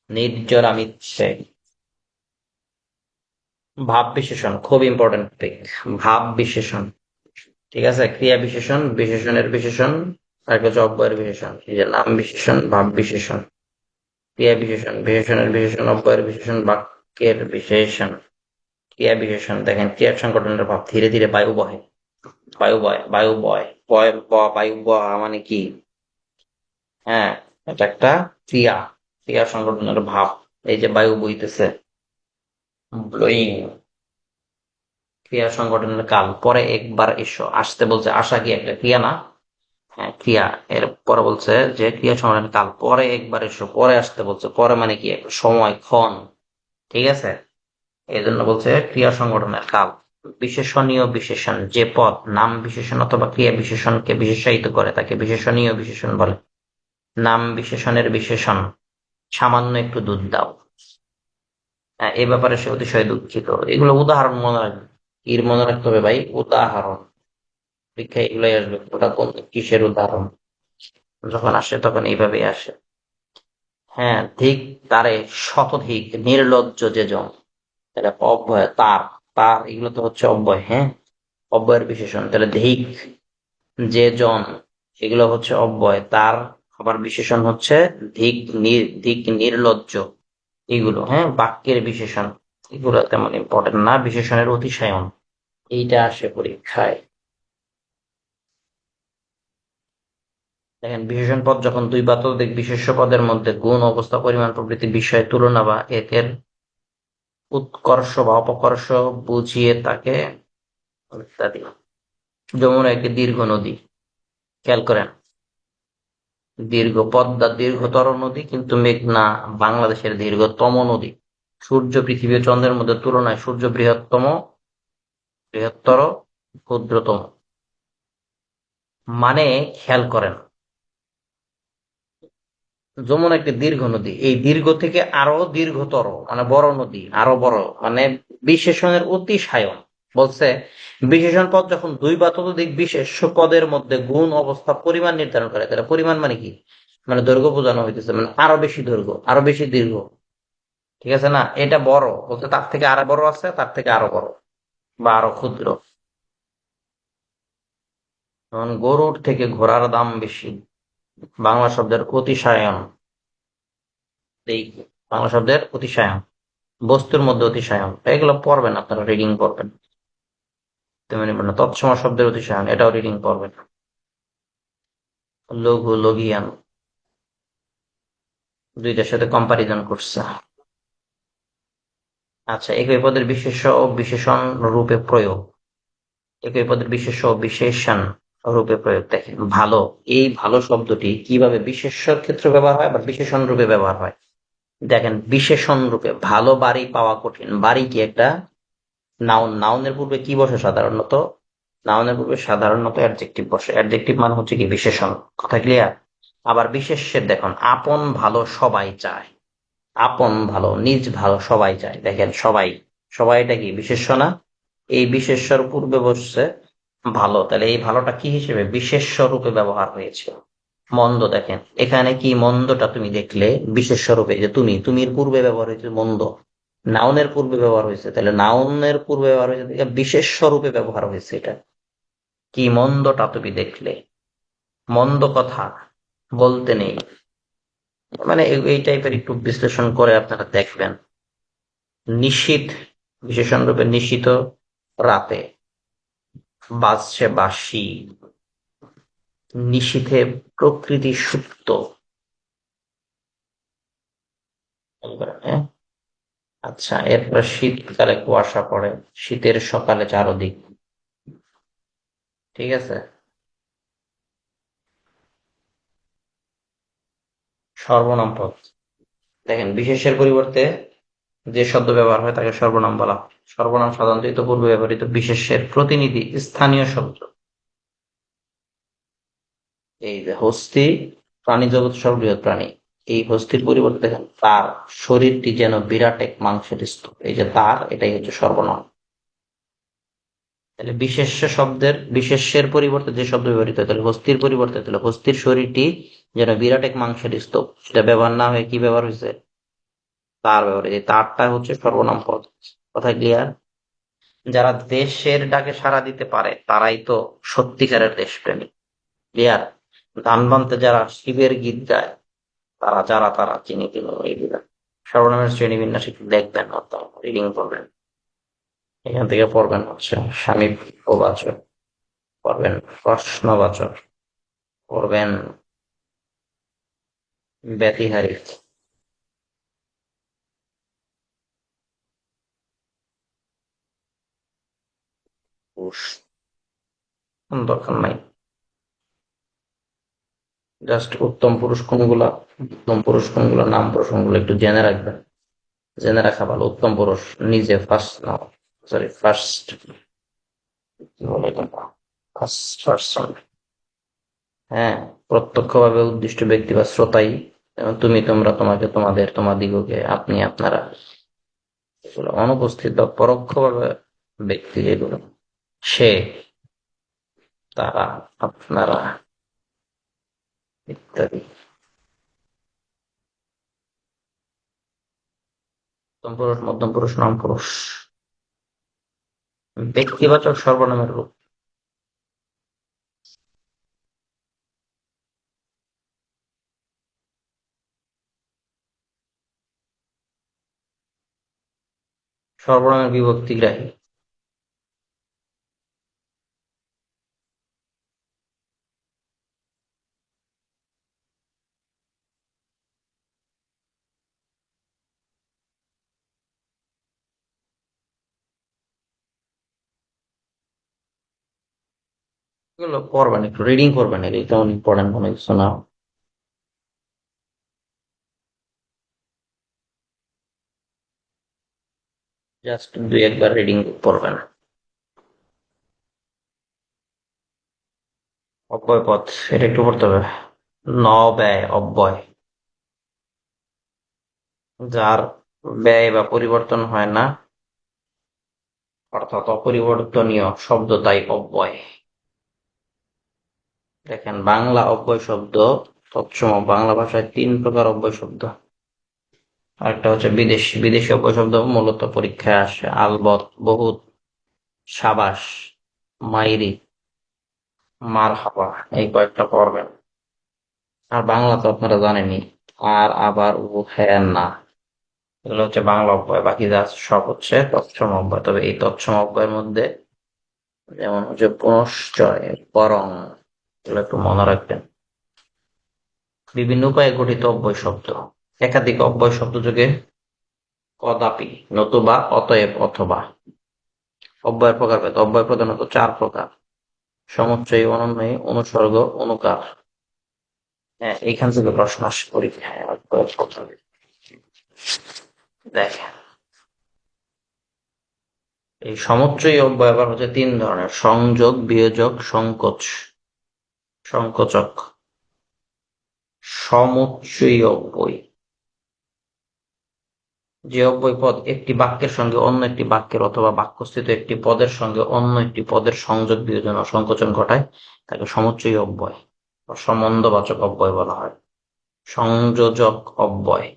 নির্জরামিচ্ছে। ভাব বিশেষণ খুব ইম্পর্টেন্ট টপিক। ভাব বিশেষণ। ঠিক আছে, ক্রিয়া বিশেষণ, বিশেষণের বিশেষণ, আর একটা হচ্ছে অব্যয়ের বিশেষণ। এই যে নাম বিশেষণ, ভাব বিশেষণ, ক্রিয়া বিশেষণ, বিশেষণের বিশেষণ, অব্যয়ের বিশেষণ, বাক্যের বিশেষণ। ক্রিয়া বিশেষণ দেখেন, ক্রিয়ার সংগঠনের ভাব, ধীরে ধীরে বায়ু বহে। বায়ু বয়, বায়ু বয়, বয় বায়ু বহা মানে কি? হ্যাঁ, এটা একটা ক্রিয়া, ক্রিয়া সংগঠনের ভাব। এই যে বায়ু বইতেছে, ব্লোয়িং। ক্রিয়া সংগঠনের কাল, পরে একবার এসো, আসতে বলছে, আসা কি একটা ক্রিয়া না? হ্যাঁ, ক্রিয়া। এর পরে বলছে যে ক্রিয়া সংগঠনের কাল, পরে একবার এসো, পরে আসতে বলছে, পরে মানে কি একটা সময়, ক্ষণ। ঠিক আছে, এই জন্য বলছে ক্রিয়া সংগঠনের কাল। বিশেষণীয় বিশেষণ, যে পদ নাম বিশেষণ অথবা ক্রিয়া বিশেষণকে বিশেষায়িত করে তাকে বিশেষণীয় বিশেষণ বলে। নাম বিশেষণের বিশেষণ, সামান্য একটু দুধ দাও। হ্যাঁ, এ ব্যাপারে সে অতিশয় দুঃখিত। এগুলো উদাহরণ মনে রাখবে। এর মনে রাখতে হবে ভাই, উদাহরণ। পরীক্ষায় এগুলোই আসবে, ওটা কোন কিসের উদাহরণ। যখন আসে তখন এইভাবেই আসে। হ্যাঁ, ধিক তারে, শতধিক, নির্লজ্জ যে জন। তাহলে অব্যয়, তার, তার এগুলো তো হচ্ছে অব্যয়। হ্যাঁ, অব্যয়ের বিশেষণ। তাহলে ধিক যে জন, এগুলো হচ্ছে অব্যয়। তার আবার বিশেষণ হচ্ছে ধিক, ধিক নির্লজ্জ। এগুলো হ্যাঁ বাক্যের বিশেষণ। এগুলো তেমন ইম্পর্টেন্ট না, বিশেষণের অতিশায়ন এইটা আসে পরীক্ষায়। দেখেন, বিশেষণ পদ যখন দুই বা ততোধিক বিশেষ্য পদের মধ্যে গুণ, অবস্থা, পরিমাণ প্রভৃতি বিষয়ে তুলনা বা একের উৎকর্ষ বা অপকর্ষ বুঝিয়ে তাকে ইত্যাদি। যমুনা একটি দীর্ঘ নদী, খেয়াল করেন। দীর্ঘ, পদ্মা দীর্ঘতর নদী, কিন্তু মেঘনা বাংলাদেশের দীর্ঘতম নদী। সূর্য পৃথিবী ও চন্দ্রের মধ্যে তুলনায় সূর্য বৃহত্তম, বৃহত্তর, ক্ষুদ্রতম। মানে খেয়াল করেন, যমুনা একটি দীর্ঘ নদী, এই দীর্ঘ থেকে আরো দীর্ঘতর মানে বড় নদী, আরো বড় মানে বিশেষণের অতিশায়ন। বলছে বিশেষণ পদ যখন দুই বা ততোধিক বিশেষ্য পদের মধ্যে গুণ, অবস্থা, পরিমাণ নির্ধারণ করে। তাহলে পরিমাণ মানে কি? মানে দৈর্ঘ্য বোঝানো হইতেছে, মানে আরো বেশি দৈর্ঘ্য, আরো বেশি দীর্ঘ। ঠিক আছে না, এটা বড় বলতে তার থেকে আরো বড় আছে, তার থেকে আরো বড় বা আরো ক্ষুদ্র। যেমন গরুর থেকে ঘোড়ার দাম বেশি। বাংলা শব্দের অতিশায়ন। এই বাংলা শব্দের অতিশায়ন, বস্তুর মধ্যে অতিশায়ন, এগুলো পড়বেন, আপনারা রিডিং করবেন। তেমনি মানে তৎসম শব্দের অতিশায়ন, এটাও রিডিং করবেন। লঘু, লঘিয়ান, দুইটার সাথে কম্পারিজন করছে। আচ্ছা, একই পদের বিশেষ্য ও বিশেষণ রূপে প্রয়োগ। একই পদের বিশেষ্য ও বিশেষণ রূপে প্রয়োগ। দেখেন ভালো, এই ভালো শব্দটি কিভাবে বিশেষ্যর ক্ষেত্রে ব্যবহার হয় বা বিশেষণ রূপে ব্যবহার হয়। দেখেন, বিশেষণ রূপে ভালো বাড়ি পাওয়া কঠিন। বাড়ি কি একটা নাউন, নাউনের পূর্বে কি বসে সাধারণত? নাউনের পূর্বে সাধারণত অ্যাডজেক্টিভ বসে। অ্যাডজেক্টিভ মানে হচ্ছে কি বিশেষণ। কথা ক্লিয়ার? আবার বিশেষ্যের দেখুন, আপন ভালো সবাই চায়। আপন ভালো, নিজ ভালো সবাই চায়। দেখেন সবাই, সবাইটা কি বিশেষ্য না? এই বিশেষ্যর পূর্বে বসছে ভালো, তাহলে এই ভালোটা কি হিসেবে বিশেষ্য রূপে ব্যবহার হয়েছে। মন্দ, দেখেন এখানে কি মন্দটা তুমি দেখলে বিশেষ্য রূপে, যে তুমি, তুমির পূর্বে ব্যবহার হয়েছে মন্দ। নাউনের পূর্বে ব্যবহার হয়েছে, তাহলে নাউনের পূর্বে ব্যবহার হয়েছে দেখে বিশেষ্য রূপে ব্যবহার হয়েছে। এটা কি মন্দটা তুমি দেখলে, মন্দ কথা বলতে নেই। মানে এই টাইপের একটু বিশ্লেষণ করে আপনারা দেখবেন। নিশীথ, বিশেষণ রূপে নিশীথ, রাতে। বাজছে বাঁশি, নিশীথে প্রকৃতি সুপ্ত। হ্যাঁ, আচ্ছা, এরপর শীতকালে কুয়াশা পড়ে, শীতের সকালে চারদিক। ঠিক আছে। সর্বনাম পদ। দেখেন, বিশেষ্যের পরিবর্তে যে শব্দ ব্যবহার হয় তাকে সর্বনাম বলা হয়। সর্বনাম সাধারণত ইতপূর্বে ব্যবহৃত বিশেষ্যের প্রতিনিধি স্থানীয় শব্দ। এই যে হস্তি, প্রাণী জগৎ সর্ববৃহৎ প্রাণী। এই হস্তির পরিবর্তে দেখেন তার শরীরটি যেন বিরাট এক মাংসের স্তূপ। এই যে তার, এটাই হচ্ছে সর্বনাম। তাহলে বিশেষ্য শব্দের বিশেষ্যের পরিবর্তে যে শব্দ ব্যবহৃত হয়, তাহলে হস্তির পরিবর্তে তাহলে হস্তির শরীরটি যেন বিরাট এক মাংসের স্তূপ, সেটা ব্যবহার না হয়ে কি ব্যবহার হয়েছে? তার ব্যবহার। এই তারটা হচ্ছে সর্বনাম পদ। কথা ক্লিয়ার? যারা দেশের ডাকে সাড়া দিতে পারে তারাই তো সত্যিকারের দেশপ্রেমী। ক্লিয়ার? গান বানতে যারা শিবের গীত গায়, তারা চিনি কিনো এইগুলা। সর্বনামের শ্রেণীবিন্যাস একটু দেখবেন, অর্থাৎ রিডিং করবেন। এখান থেকে পড়বেন হচ্ছে সামীপ্যবাচক, পড়বেন প্রশ্নবাচক, পড়বেন ব্যতিহারিক। পুরুষ দরকার নাই। জাস্ট উত্তম পুরুষ কোনগুলা, নাম প্রসঙ্গগুলো একটু জেনে রাখবেন। জেনে রাখা ভালো। উত্তম পুরুষ নিজে ফার্স্ট, না সরি ফার্স্ট, কি বলে এটা, ফার্স্ট পার্সন। হ্যাঁ, প্রত্যক্ষভাবে উদ্দিষ্ট ব্যক্তি বা শ্রোতাই। যেমন তুমি, তোমরা, তোমাকে, তোমাদের, তোমাদিগকে, আপনি, আপনারা। এগুলো অনুপস্থিত বা পরোক্ষভাবে ব্যক্তি যেগুলো, সে, তারা, আপনারা ইত্যাদি। উত্তম পুরুষ, মধ্যম পুরুষ, নাম পুরুষ। ব্যক্তিবাচক সর্বনামের রূপ। সর্বনামের বিভক্তিগ্রাহী। এগুলো পড়বেন, একটু রিডিং করবেন, এগুলো তেমন ইম্পর্টেন্ট কোনো কিছু না। জাস্ট দুই একবার রিডিং পড়বেন। অব্যয় পদ, এটা একটু পড়তে হবে। ন ব্যয় অব্যয়, যার ব্যয় বা পরিবর্তন হয় না, অর্থাৎ অপরিবর্তনীয় শব্দ, তাই অব্যয়। দেখেন, বাংলা অব্যয় শব্দ তৎসম বাংলা ভাষায় তিন প্রকার অব্যয় শব্দ। আরেকটা হচ্ছে বিদেশি। বিদেশি অব্যয় শব্দ মূলত পরীক্ষায় আসে: আলবত, বহুত, সাবাস, মাইরি, মারহাবা। এই কয়েকটা পড়বেন। আর বাংলা তো আপনারা জানেনই, আর, আবার, ও, হ্যাঁ, না। এগুলো হচ্ছে বাংলা অব্যয়। বাকি যা আছে সব হচ্ছে তৎসম অব্যয়। তবে এই তৎসম অব্যয়ের মধ্যে যেমন হচ্ছে পুনশ্চয়, বরং, এগুলো একটু মনে রাখবেন। বিভিন্ন উপায়ে গঠিত অব্যয় শব্দ। একাধিক অব্যয় শব্দ যোগে কদাপি, নতুবা, অতএব, অথবা। অব্যয়ের প্রকারভেদ। অব্যয় প্রধানত চার প্রকার: সমুচ্চয়ী, অনন্বয়ী, অনুসর্গ, অনুকার। হ্যাঁ, এইখান থেকে প্রশ্ন আসে পরীক্ষায়। অব্যয়ের প্রকারভেদ দেখেন, এই সমুচ্চয়ী অব্যয় আবার হচ্ছে তিন ধরনের: সংযোগ, বিয়োজক, সংকোচক। সমুচ্চয়ী অব্যয়, যে অব্যয় পদ একটি বাক্যের সঙ্গে অন্য একটি বাক্যের অথবা বাক্যস্থিত একটি পদের সঙ্গে অন্য একটি পদের সংযোগ, বিয়োজন ও সংকোচন ঘটায়, তাকে সমুচ্চয়ী অব্যয় বা সম্বন্ধবাচক অব্যয় বলা হয়। সংযোজক অব্যয়,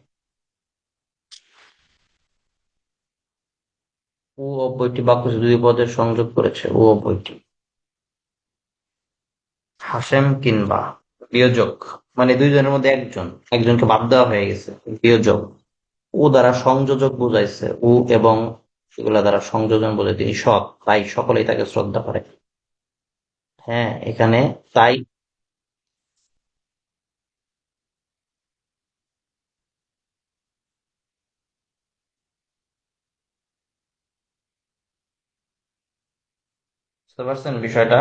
ও অব্যয়টি বাক্যস্থিত দুই পদের সংযোগ করেছে, ও অব্যয়টি। হাসেম কিংবা বিয়োজক, মানে দুইজনের মধ্যে একজনকে বাদ দেওয়া হয়ে গেছে, বিয়োজক। ও দ্বারা সংযোজক বুঝাইছে, ও এবং সেগুলা দ্বারা সংযোজন বোঝায় তিনি সৎ, তাই সকলেই তাকে শ্রদ্ধা করে। হ্যাঁ, এখানে তাই। বুঝতে পারছেন বিষয়টা?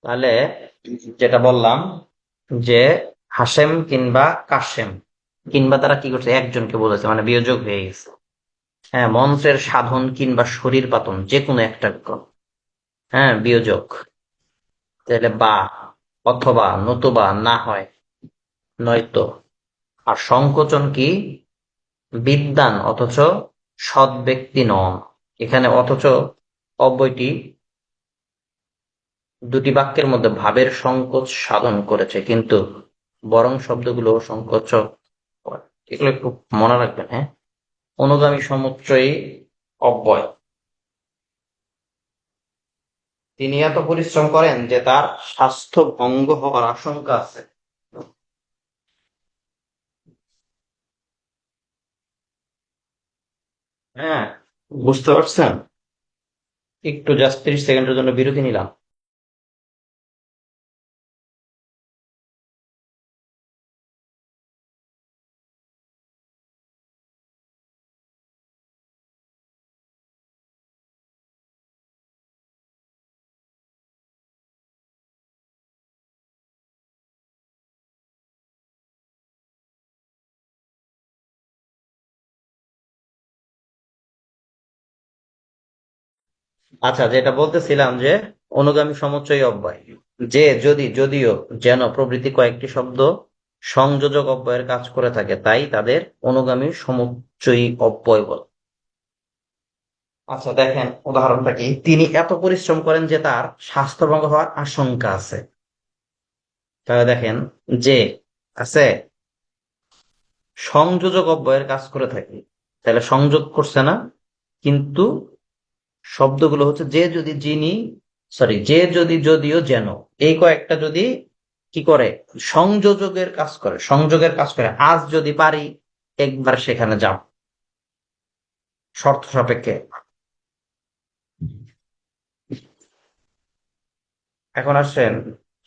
তাহলে যেটা বললাম যে হাসেম কিংবা কাশেম, কিংবা তারা কি করছে, একজনকে বলেছে, মানে বিয়োজক হয়ে গেছে। হ্যাঁ, মন্ত্রের সাধন কিংবা শরীর পাতন, যে কোনো একটা বিকল্প। হ্যাঁ, বিয়োজক। তাহলে বা, অথবা, নতুবা, না হয়, নয়তো। আর সংকোচন কি? বিদ্বান অথচ সৎ ব্যক্তি নন। এখানে অথচ অব্যয়টি দুটি বাক্যের মধ্যে ভাবের সংকোচ সাধন করেছে, কিন্তু বরং শব্দগুলো সংকোচ করে। এগুলো একটু মনে রাখবেন। হ্যাঁ, অনুগামী সমুচ্চয়ী অব্যয়। তিনি এত পরিশ্রম করেন যে তার স্বাস্থ্য ভঙ্গ হওয়ার আশঙ্কা আছে। হ্যাঁ, বুঝতে পারছেন? একটু জাস্ট 30 সেকেন্ডের জন্য বিরতি নিলাম। আচ্ছা, যেটা বলতেছিলাম যে অনুগামী সমুচ্চয়ী অব্যয়, যে, যদি, যদিও, যেন প্রভৃতি কয়েকটি শব্দ সংযোজক অব্যয়ের কাজ করে থাকে, তাই তাদের অনুগামী সমুচ্চয়ী অব্যয় বলে। আচ্ছা, দেখেন উদাহরণটা কি। তিনি এত পরিশ্রম করেন যে তার স্বাস্থ্যভঙ্গ হওয়ার আশঙ্কা আছে। তাহলে দেখেন, যে আছে সংযোজক অব্যয়ের কাজ করে থাকে, তাহলে সংযোগ করছে না, কিন্তু শব্দগুলো হচ্ছে যে, যদি, যিনি, সরি, যে, যদি, যদিও, যেন, এই কয়েকটা যদি কি করে, সংযোজকের কাজ করে, সংযোগের কাজ করে। আজ যদি পারি একবার সেখানে যাব, শর্ত সাপেক্ষে। এখন আসেন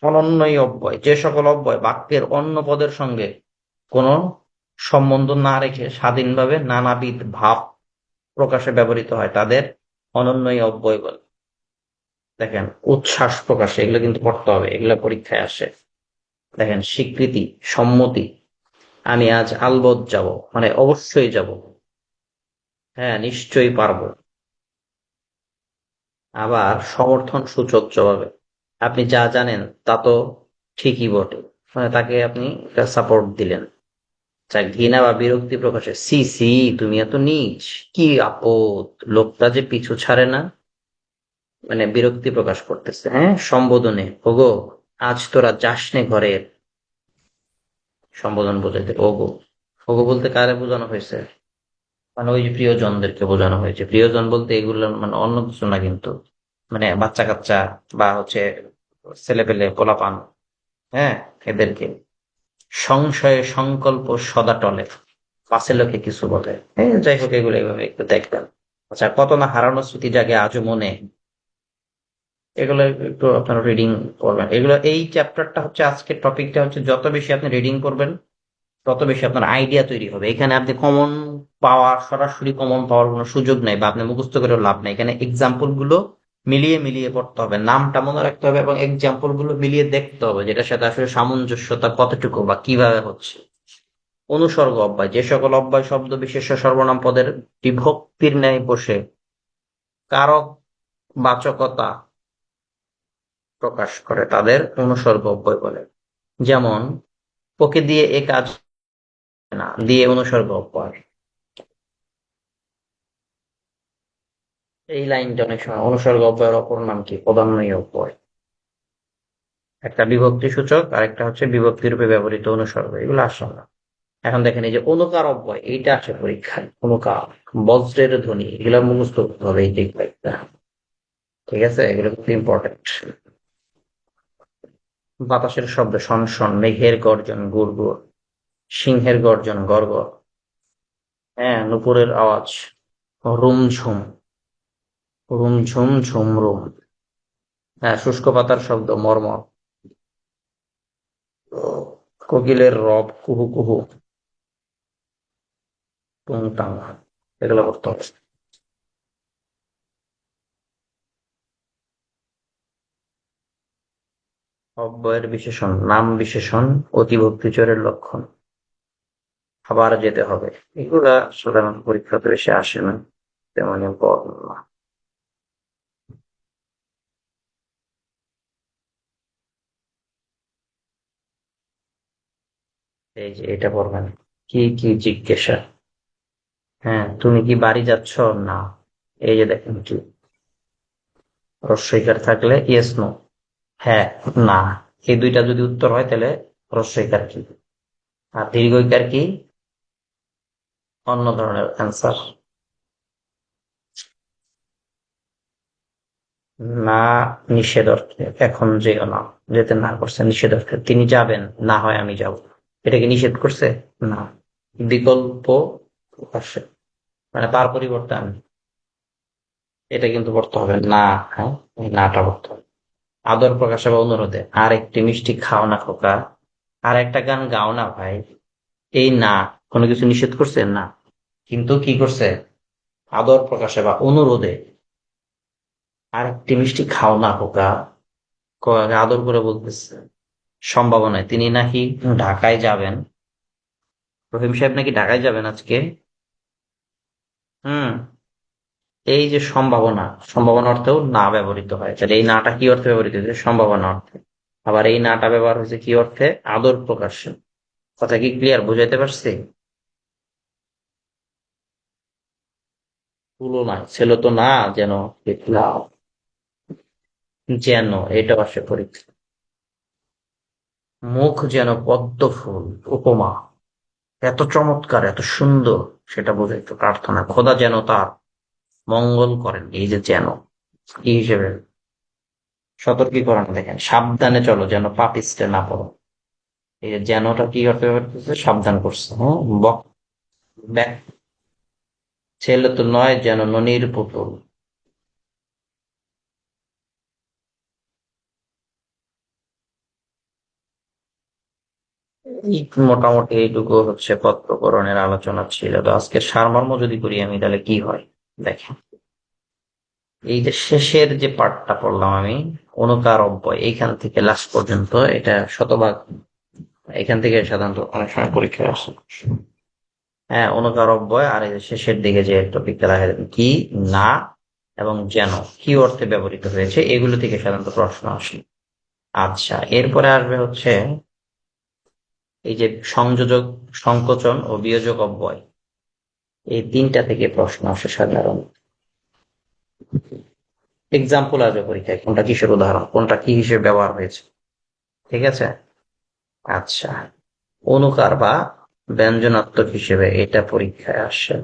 অনন্যই অব্যয়, যে সকল অব্যয় বাক্যের অন্য পদের সঙ্গে কোনো সম্বন্ধ না রেখে স্বাধীনভাবে নানাবিধ ভাব প্রকাশে ব্যবহৃত হয়, তাদের অনন্যই অব্যয় বলে। দেখেন, উচ্ছ্বাস প্রকাশে, এগুলো কিন্তু পড়তে হবে, এগুলো পরীক্ষায় আসে। দেখেন, স্বীকৃতি, সম্মতি, আমি আজ আলবৎ যাব, মানে অবশ্যই যাব। হ্যাঁ, নিশ্চয়ই পারবো। আবার সমর্থন সূচক জবাবে, আপনি যা জানেন তা তো ঠিকই বটে, মানে তাকে আপনি সাপোর্ট দিলেন। যা ঘৃণা বা বিরক্তি প্রকাশে, সি সি, তুমি এত নীচ, কি আপদ, লোকটা যে পিছু ছাড়ে না, মানে বিরক্তি প্রকাশ করতেছে। হ্যাঁ, সম্বোধনে, ওগো, আজ তোরা যাসনে ঘরের, সম্বোধন বোঝাইতে ওগো। ওগো বলতে কারে বোঝানো হয়েছে? মানে ওই যে প্রিয়জনদেরকে বোঝানো হয়েছে। প্রিয়জন বলতে এগুলো মানে অন্য কিছু না কিন্তু, মানে বাচ্চা কাচ্চা বা হচ্ছে ছেলে পেলে পোলাপান। হ্যাঁ, এদেরকে। সংশয়ে সংকল্প সদা টলে, পাছে লোকে কিছু বলে। হ্যাঁ, যাই হোক, এগুলো এইভাবে একটু দেখবেন। আচ্ছা, কত না হারানো স্মৃতি জাগে আজও মনে, এগুলো একটু আপনারা রিডিং করবেন। এগুলো, এই চ্যাপ্টারটা হচ্ছে, আজকের টপিকটা হচ্ছে, যত বেশি আপনি রিডিং করবেন তত বেশি আপনার আইডিয়া তৈরি হবে। এখানে আপনি কমন পাওয়ার, সরাসরি কমন পাওয়ার কোনো সুযোগ নেই, বা আপনি মুখস্থ করেও লাভ নেই। এখানে এক্সাম্পল গুলো মিলিয়ে মিলিয়ে পড়তে হবে, নামটা মনে রাখতে হবে, এবং এক্সাম্পল গুলো মিলিয়ে দেখতে হবে যেটার সাথে আসলে সামঞ্জস্যতা কতটুকু বা কিভাবে হচ্ছে। অনুসর্গ অব্যয়, যে সকল অব্যয় শব্দ বিশেষ্য সর্বনাম পদের বিভক্তির ন্যায় বসে কারক বাচকতা প্রকাশ করে, তাদের অনুসর্গ অব্যয় বলে। যেমন, ওকে দিয়ে এ কাজ হয় না, দিয়ে অনুসর্গ অব্যয়। এই লাইনটা অনেক সময়, অনুসর্গ অব্যয়ের অপর নাম কি? পদান্বয়ী অব্যয়। একটা বিভক্তি সূচক আর একটা হচ্ছে বিভক্তি রূপে ব্যবহৃত অনুসর্গ, এগুলো আসে না। এখন দেখেন, এই যে অনুকার অব্যয়, এইটা আসে পরীক্ষায়। অনুকার, বজ্রের ধ্বনি, এগুলো মুখস্থ করতে হবে, এই টেকনিকটা। ঠিক আছে, এগুলো খুব ইম্পর্টেন্ট। বাতাসের শব্দ শন শন, মেঘের গর্জন গুড় গুড়, সিংহের গর্জন গড় গড়। হ্যাঁ, নুপুরের আওয়াজ রুমঝুম, রুমঝুম ঝুমরুম। হ্যাঁ, শুষ্ক পাতার শব্দ মর্মর। কোকিলের রব কুহু কুহু, টুং টাং, এগুলো করতে হবে। অব্যয়ের বিশেষণ, নাম বিশেষণ, অতিভক্তি চোরের লক্ষণ, আবার যেতে হবে। এগুলা সাধারণত পরীক্ষাতে বেশি আসে না, তেমন ইম্পর্টেন্ট না। এই যে এটা পড়বেন, কি কি জিজ্ঞাসা। হ্যাঁ, তুমি কি বাড়ি যাচ্ছ? না। এই যে দেখেন কি, রস্বইকার থাকলে ইয়েস নো, হ্যাঁ, না, এই দুইটা যদি উত্তর হয় তাহলে রস্বইকার কি, আর দীর্ঘইকার কি অন্য ধরনের অ্যান্সার। না নিষেধ অর্থে, এখন যেও না, যেতে না করছে নিষেধ অর্থে, তিনি যাবেন, না হয় আমি যাব, এটা কি নিষেধ করছে? না। বিকল্প প্রকাশে, মানে তার পরিবর্তে আমি, এটা কিন্তু পড়তে হবে না। হ্যাঁ, এই নাটা পড়তে হবে। আদর প্রকাশে বা অনুরোধে, আর একটি মিষ্টি খাও না খোকা, আর একটা গান গাও না ভাই, এই না কোনো কিছু নিষেধ করছে না, কিন্তু কি করছে, আদর প্রকাশে বা অনুরোধে আর একটি মিষ্টি খাও না খোকা, আদর করে বলতেছে। সম্ভাবনায় তিনি নাকি ঢাকায় যাবেন, রহিম সাহেব নাকি ঢাকায় যাবেন আজকে। হুম, এই যে সম্ভাবনা, সম্ভাবনা অর্থেও না ব্যবহৃত হয়, তাহলে এই নাটা কি অর্থে ব্যবহৃত হয়েছে? সম্ভাবনা অর্থে। আবার এই নাটা ব্যবহার হয়েছে কি অর্থে? আদর প্রকাশ্যে। কথা কি ক্লিয়ার, বুঝাইতে পারছি? তুলনায় ছিল তো না, যেন দেখলাম, যেন এটা আসে পরীক্ষা। মুখ যেন পদ্ম ফুল, উপমা, এত চমৎকার এত সুন্দর, সেটা বোঝাইতো প্রার্থনা। খোদা যেন তার মঙ্গল করেন, এই যে যেন কি হিসেবে সতর্কীকরণ, দেখেন সাবধানে চলো যেন পাপিস্টে না পড়ো। এই যে যেনটা কি অর্থে ব্যবহার করছে? সাবধান করছে। হ্যাঁ, ব্যাক, ছেলে তো নয় যেন ননির পুতুল। এই মোটামুটি এইটুকু হচ্ছে পত্রকরণের আলোচনা ছিল। তো আজকে সারমর্ম যদি করি আমি, তাহলে কি হয় দেখেন। এই যে শেষের যে পার্টটা পড়লাম আমি, অনুকার অব্যয়, এইখান থেকে লাস্ট পর্যন্ত, এটা শতভাগ এখান থেকে সাধারণত অনেক সময় পরীক্ষায় আসে। হ্যাঁ, অনুকার অব্যয়, আর এই যে শেষের দিকে যে টপিকটা দেখা যাবে কি, না এবং যেন কি অর্থে ব্যবহৃত হয়েছে, এগুলো থেকে সাধারণত প্রশ্ন আসে। আচ্ছা, এরপরে আসবে হচ্ছে এই যে সংযোজক, সংকোচন ও বিয়োজক অব্যয়, এই তিনটা থেকে প্রশ্ন আসে সাধারণ। এক্সাম্পল আসবে পরীক্ষায়, কোনটা কিসের উদাহরণ, কোনটা কি হিসেবে ব্যবহার হয়েছে। ঠিক আছে। আচ্ছা, অনুকার বা ব্যঞ্জনাত্মক হিসেবে এটা পরীক্ষায় আসে।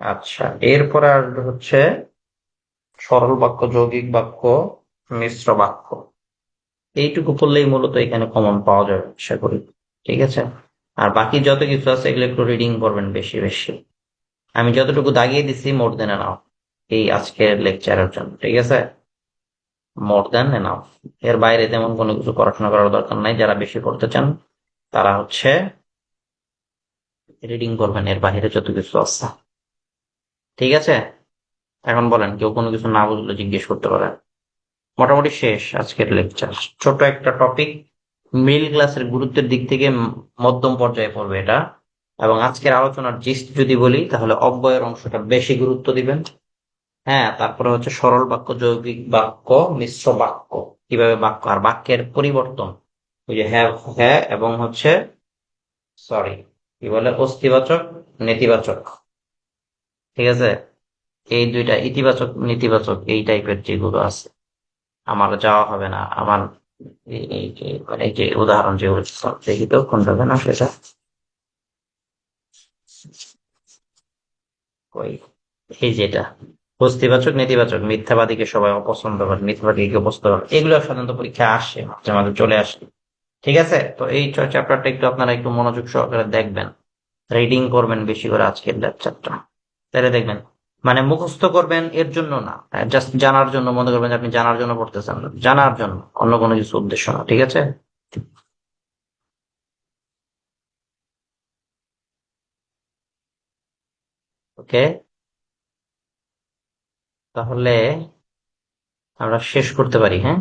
আচ্ছা, এরপরে আসবে হচ্ছে সরল বাক্য, যৌগিক বাক্য, মিশ্র বাক্য। এইটুকু পড়লেই মূলত এখানে কমন পাওয়া যাবে আশা করি। ঠিক আছে। আর বাকি যত কিছু আছে এগুলো একটু রিডিং করবেন বেশি বেশি। আমি যতটুকু দাগিয়ে দিছি মোর দেন এনাফ এই আজকের লেকচারের জন্য। ঠিক আছে, মোর দেন এনাফ। এর বাইরে তেমন কোনো কিছু পড়াশোনা করার দরকার নাই। যারা বেশি পড়তে চান তারা হচ্ছে রিডিং করবেন, এর বাইরে যত কিছু আছে। ঠিক আছে, এখন বলেন, কেউ কোনো কিছু না বুঝলে জিজ্ঞেস করতে পারেন। মোটামুটি শেষ আজকের লেকচার। ছোট একটা টপিক, মিডল ক্লাসের গুরুত্বের দিক থেকে মধ্যম পর্যায়ে পড়বে এটা। এবং আজকের আলোচনার জিস্ট যদি বলি, তাহলে অব্যয়ের অংশটা বেশি গুরুত্ব দিবেন। হ্যাঁ, তারপরে হচ্ছে সরল বাক্য, যৌগিক বাক্য, মিশ্র বাক্য, কিভাবে বাক্য আর বাক্যের পরিবর্তন, ওই যে হ্যাঁ, হ্যাঁ এবং হচ্ছে সরি, কি বলে, অস্তিবাচক, নেতিবাচক। ঠিক আছে, এই দুইটা ইতিবাচক নেতিবাচক, এই টাইপের যেগুলো আছে, আমার যাওয়া হবে না। আমার এই যে মানে এই যে উদাহরণ যে দেখি তো কোন যাবে না সেটা, ওই এই যেটা বস্তিবাচক নেতিবাচক, মিথ্যাবাদীকে সবাই অপছন্দ করে, মিথ্যাবাদীকে অপছন্দ করে, এগুলো সাধারণত পরীক্ষা আসে, মাঝে মাঝে চলে আসে। ঠিক আছে, তো এই চ্যাপ্টারটা একটু আপনারা একটু মনোযোগ সহকারে দেখবেন, রিডিং করবেন বেশি করে আজকের লেকচারটা, তাহলে দেখবেন। মানে মুখস্থ করবেন এর জন্য না, জাস্ট জানার জন্য, মনে করবেন যে আপনি জানার জন্য পড়তেছেন, জানার জন্য, অন্য কোনো কিছু উদ্দেশ্য না। ঠিক আছে। ওকে, তাহলে আমরা শেষ করতে পারি, হ্যাঁ?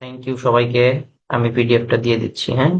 থ্যাংক ইউ সবাইকে। আমি পিডিএফটা দিয়ে দিচ্ছি, হ্যাঁ?